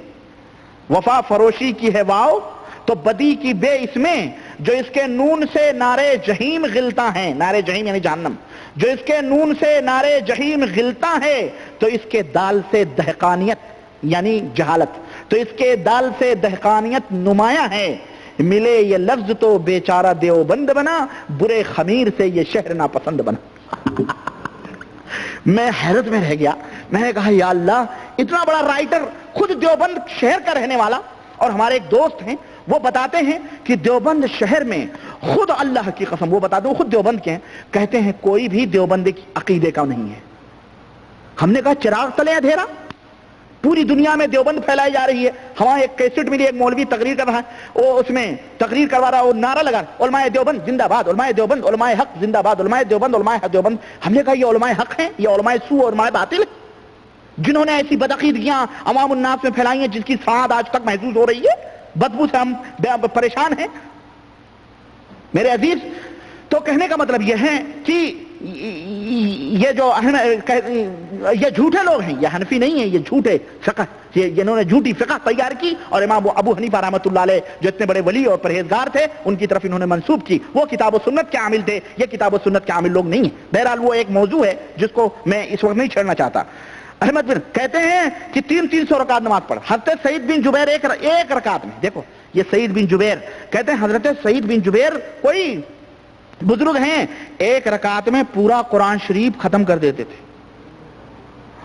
وفا فروشی کی ہے واؤ تو بدی کی بے اس میں، جو اس کے نون سے نعرے جہیم غلطاں ہیں، نعرے جہیم یعنی جہنم، جو اس کے نون سے نعرے جہیم غلطاں ہے تو اس کے دال سے دہقانیت یعنی جہالت، تو اس کے دال سے دہقانیت نمایاں ہے. ملے یہ لفظ تو بیچارہ دیوبند بنا، برے خمیر سے یہ شہر ناپسند بنا۔ میں حیرت میں رہ گیا، میں نے کہا یا اللہ، اتنا بڑا رائٹر، خود دیوبند شہر کا رہنے والا، اور ہمارے ایک دوست ہیں وہ بتاتے ہیں کہ دیوبند شہر میں خود اللہ کی قسم وہ بتاتے ہیں، خود دیوبند کے ہیں، کہتے ہیں کوئی بھی دیوبند کی عقیدے کا نہیں ہے۔ ہم نے کہا چراغ تلے اندھیرا، پوری دنیا میں دیوبند پھیلائی جا رہی ہے۔ ہمارا ایک کیسٹ ملی، ایک مولوی تقریر کر رہا ہے، وہ اس میں تقریر کروا رہا، وہ نعرہ لگا علماء دیوبند زندہ باد، علماء دیوبند، علماء حق زندہ باد، علماء دیوبند، علماء دیوبند۔ ہم نے کہا یہ علماء حق ہیں، یہ علماء سو اور علماء باطل ہیں جنہوں نے ایسی بدعقیدگیاں عوام الناس میں پھیلائی ہیں جس کی سعاد آج تک محسوس ہو رہی ہے، بدبو سے ہم پریشان ہیں۔ میرے عزیز، تو کہنے کا مطلب یہ ہے کہ یہ جو یہ جھوٹے لوگ ہیں، یہ حنفی نہیں ہیں، یہ جھوٹے فقہ، جنہوں نے جھوٹی فقہ تیار کی اور امام ابو حنیفہ رحمۃ اللہ علیہ جو اتنے بڑے ولی اور پرہیزگار تھے ان کی طرف انہوں نے منسوب کی، وہ کتاب و سنت کے عامل تھے، یہ کتاب و سنت کے عامل لوگ نہیں ہیں۔ بہرحال وہ ایک موضوع ہے جس کو میں اس وقت نہیں چھیڑنا چاہتا۔ احمد بن کہتے ہیں کہ 300 رکعت نماز پڑھ۔ حضرت سعید بن جبیر ایک رکعت میں، دیکھو یہ سعید بن جبیر کہتے ہیں حضرت سعید بن جبیر کوئی بزرگ ہیں، ایک رکعت میں پورا قرآن شریف ختم کر دیتے تھے۔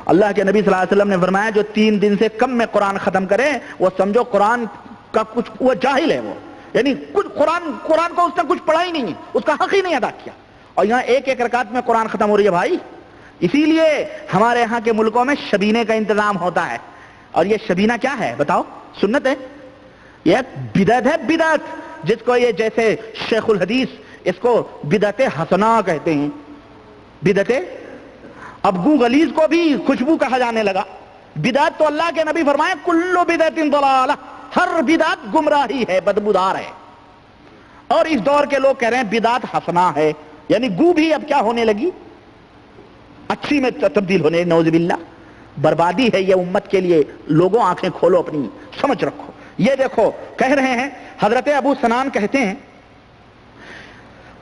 اللہ کے نبی صلی اللہ علیہ وسلم نے فرمایا جو 3 دن سے کم میں قرآن ختم کرے وہ سمجھو قرآن کا کچھ، وہ جاہل ہے، وہ یعنی کچھ قرآن کو اس نے کچھ پڑھا ہی نہیں ہے، اس کا حق ہی نہیں ادا کیا، اور یہاں ایک رکعت میں قرآن ختم ہو رہی ہے بھائی۔ اسی لیے ہمارے ہاں کے ملکوں میں شبینے کا انتظام ہوتا ہے، اور یہ شبینہ کیا ہے بتاؤ؟ سنت ہے، یہ بدعت ہے، بدعت جس کو یہ جیسے شیخ الحدیث اس کو بدعت حسنہ کہتے ہیں، بدعت اب گو غلیظ کو بھی خوشبو کہا جانے لگا۔ بدعت تو اللہ کے نبی فرمائے کل بدعت ضلالہ، ہر بدعت گمراہی ہے، بدبودار ہے، اور اس دور کے لوگ کہہ رہے ہیں بدعت حسنہ ہے، یعنی گو بھی اب کیا ہونے لگی، اچھی میں تبدیل ہونے، نعوذ باللہ۔ بربادی ہے یہ امت کے لیے، لوگوں آنکھیں کھولو، اپنی سمجھ رکھو۔ یہ دیکھو کہہ رہے ہیں حضرت ابو سنان کہتے ہیں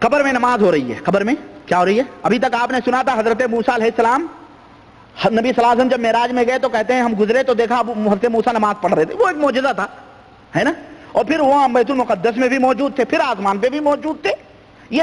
قبر میں نماز ہو رہی ہے، قبر میں کیا ہو رہی ہے؟ ابھی تک آپ نے سنا تھا حضرت موسیٰ علیہ السلام، نبی صلی اللہ علیہ وسلم جب معراج میں گئے تو کہتے ہیں ہم گزرے تو دیکھا حضرت موسیٰ نماز پڑھ رہے تھے، وہ ایک معجزہ تھا، ہے نا، اور پھر وہاں بیت المقدس میں بھی موجود تھے، پھر آسمان پہ بھی موجود تھے۔ یہ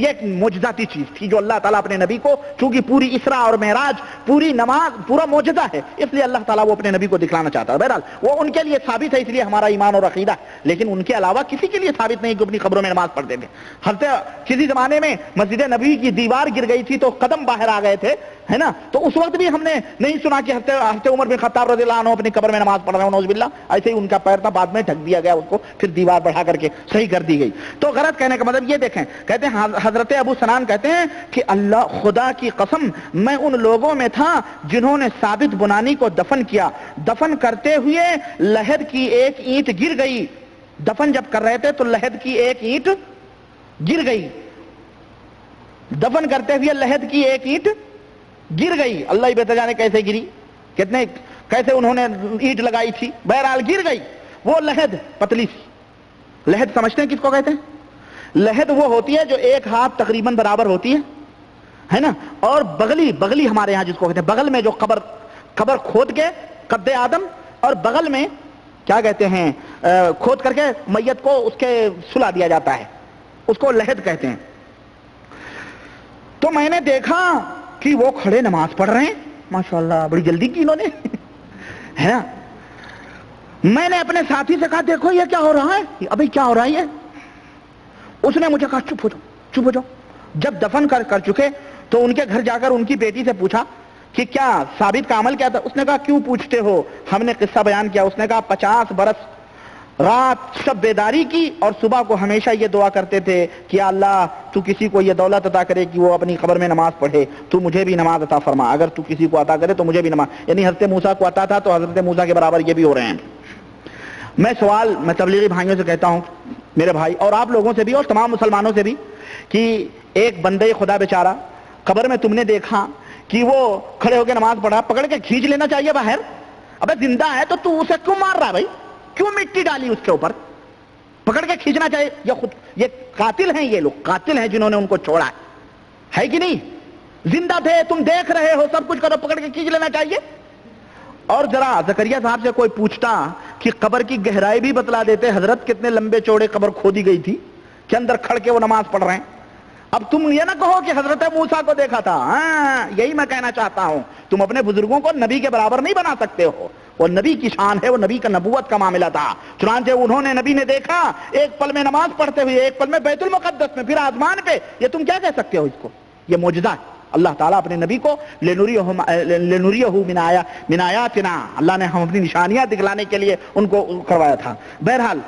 ایک معجزاتی چیز تھی جو اللہ تعالیٰ اپنے نبی کو، چونکہ پوری اسراء اور معراج، پوری نماز پورا معجزہ ہے، اس لیے اللہ تعالیٰ وہ اپنے نبی کو دکھلانا چاہتا ہے۔ بہرحال وہ ان کے لیے ثابت ہے، اس لیے ہمارا ایمان اور عقیدہ ہے، لیکن ان کے علاوہ کسی کے لیے ثابت نہیں کہ اپنی قبروں میں نماز پڑھتے تھے۔ حضرت کسی زمانے میں مسجد نبوی کی دیوار گر گئی تھی تو قدم باہر آ گئے تھے، ہے نا، تو اس وقت بھی ہم نے نہیں سنا کہ حضرت عمر بن خطاب رضی اللہ عنہ اپنی قبر میں نماز پڑھ رہے ہیں، نعوذ باللہ، ایسے ہی ان کا پیر تھا، بعد میں ڈھک دیا گیا اس کو، پھر دیوار بڑھا کر کے صحیح کر دی گئی۔ تو غلط کہنے کا مطلب یہ دیکھیں، کہتے ہیں حضرت ابو سنان کہتے ہیں کہ اللہ خدا کی قسم میں ان لوگوں میں تھا جنہوں نے ثابت بنانی کو دفن کیا، دفن کرتے ہوئے لحد کی ایک اینٹ گر گئی، دفن جب کر رہے تھے تو لحد کی ایک اینٹ گر گئی، دفن کرتے ہوئے لحد کی ایک اینٹ گر گئی، اللہ ہی بہتر جانے کیسے گری، کیسے انہوں نے اینٹ لگائی تھی، بہرحال گر گئی۔ وہ لحد پتلی سی، لحد سمجھتے ہیں کس کو کہتے ہیں؟ لحد وہ ہوتی ہے جو ایک ہاتھ تقریباً برابر ہوتی ہے نا، اور بغلی ہمارے ہاں جس کو کہتے ہیں، بغل میں جو قبر کھود کے قد آدم، اور بغل میں کیا کہتے ہیں کھود کر کے میت کو اس کے سلا دیا جاتا ہے، اس کو لحد کہتے ہیں۔ تو میں نے دیکھا کہ وہ کھڑے نماز پڑھ رہے ہیں، ماشاءاللہ بڑی جلدی کی انہوں نے، ہے نا۔ میں نے اپنے ساتھی سے کہا دیکھو یہ کیا ہو رہا ہے، ابھی کیا ہو رہا ہے؟ اس نے مجھے کہا چپ ہو جاؤ۔ جب دفن کر چکے تو ان کے گھر جا کر ان کی بیٹی سے پوچھا کہ کیا ثابت کا عمل کیا تھا؟ اس نے کہا کیوں پوچھتے ہو، ہم نے قصہ بیان کیا۔ اس نے کہا 50 برس رات شب بیداری کی اور صبح کو ہمیشہ یہ دعا کرتے تھے کہ اللہ تو کسی کو یہ دولت عطا کرے کہ وہ اپنی قبر میں نماز پڑھے، تو مجھے بھی نماز عطا فرما، اگر تو کسی کو عطا کرے تو مجھے بھی نماز، یعنی حضرت موسیٰ کو عطا تھا تو حضرت موسیٰ کے برابر یہ بھی ہو رہے ہیں۔ میں تبلیغی بھائیوں سے کہتا ہوں، میرے بھائی، اور آپ لوگوں سے بھی اور تمام مسلمانوں سے بھی، کہ ایک بندے خدا بیچارہ قبر میں تم نے دیکھا کہ وہ کھڑے ہو کے نماز پڑھا، پکڑ کے کھینچ لینا چاہیے باہر، ابے زندہ ہے تو اسے کیوں مار رہا بھائی، کیوں مٹی ڈالی اس کے اوپر، پکڑ کے کھینچنا چاہیے۔ یہ قاتل ہیں، یہ لوگ قاتل ہیں جنہوں نے ان کو چھوڑا ہے کہ نہیں؟ زندہ تھے، تم دیکھ رہے ہو، سب کچھ کرو، پکڑ کے کھینچ لینا چاہیے۔ اور ذرا زکریا صاحب سے کوئی پوچھتا کہ قبر کی گہرائی بھی بتلا دیتے. حضرت کتنے لمبے چوڑے قبر کھودی گئی تھی کہ اندر کھڑ کے وہ نماز پڑھ رہے ہیں. اب تم یہ نہ کہو کہ حضرت موسیٰ کو دیکھا تھا. ہاں یہی میں کہنا چاہتا ہوں, تم اپنے بزرگوں کو نبی کے برابر نہیں بنا سکتے ہو. وہ نبی کی شان ہے, وہ نبی کا نبوت کا معاملہ تھا. چنانچہ انہوں نے, نبی نے دیکھا ایک پل میں نماز پڑھتے ہوئے, ایک پل میں بیت المقدس میں, پھر آسمان پہ. یہ تم کیا کہہ سکتے ہو اس کو؟ یہ معجزہ ہے. اللہ تعالیٰ اپنے نبی کو لنُرِيَهُ مِنْ آیاتنا, اللہ نے ہم اپنی نشانیاں دکھلانے کے لیے ان کو کروایا تھا. بہرحال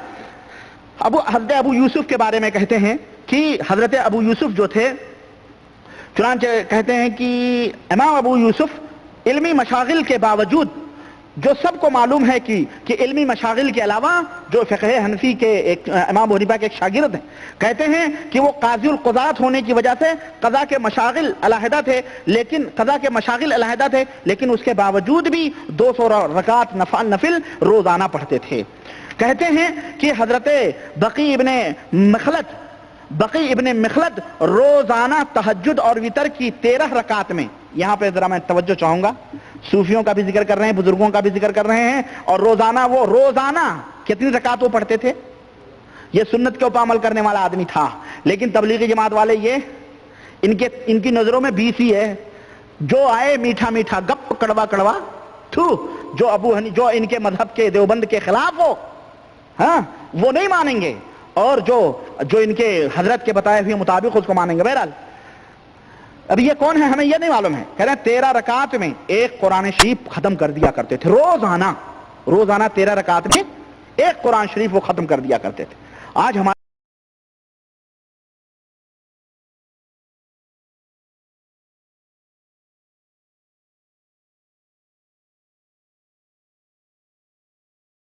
حضرت ابو یوسف کے بارے میں کہتے ہیں کہ حضرت ابو یوسف جو تھے, چنانچہ کہتے ہیں کہ امام ابو یوسف علمی مشاغل کے باوجود, جو سب کو معلوم ہے کہ علمی مشاغل کے علاوہ جو فقہ حنفی کے ایک امام ابو حنیفہ کے ایک شاگرد ہیں, کہتے ہیں کہ وہ قاضی القضات ہونے کی وجہ سے قضا کے مشاغل علیحدہ تھے, لیکن اس کے باوجود بھی 200 رکعت نفل روزانہ پڑھتے تھے. کہتے ہیں کہ حضرت بقی ابن مخلد روزانہ تہجد اور وتر کی 13 رکعت میں, یہاں پہ ذرا میں توجہ چاہوں گا, صوفیوں کا بھی ذکر کر رہے ہیں, بزرگوں کا بھی ذکر کر رہے ہیں, اور روزانہ کتنی رکعت وہ پڑھتے تھے. یہ سنت کے اوپر عمل کرنے والا آدمی تھا, لیکن تبلیغی جماعت والے یہ ان کی نظروں میں 20 ہی ہے. جو آئے میٹھا میٹھا گپ, کڑوا کڑوا تھو, جو ان کے مذہب کے دیوبند کے خلاف ہو, ہاں وہ نہیں مانیں گے, اور جو ان کے حضرت کے بتائے ہوئے مطابق اس کو مانیں گے. بہرحال اب یہ کون ہے ہمیں یہ نہیں معلوم ہے. کہہ رہے ہیں 13 رکعت میں ایک قرآن شریف ختم کر دیا کرتے تھے. روزانہ 13 رکعت میں ایک قرآن شریف وہ ختم کر دیا کرتے تھے. آج ہمارے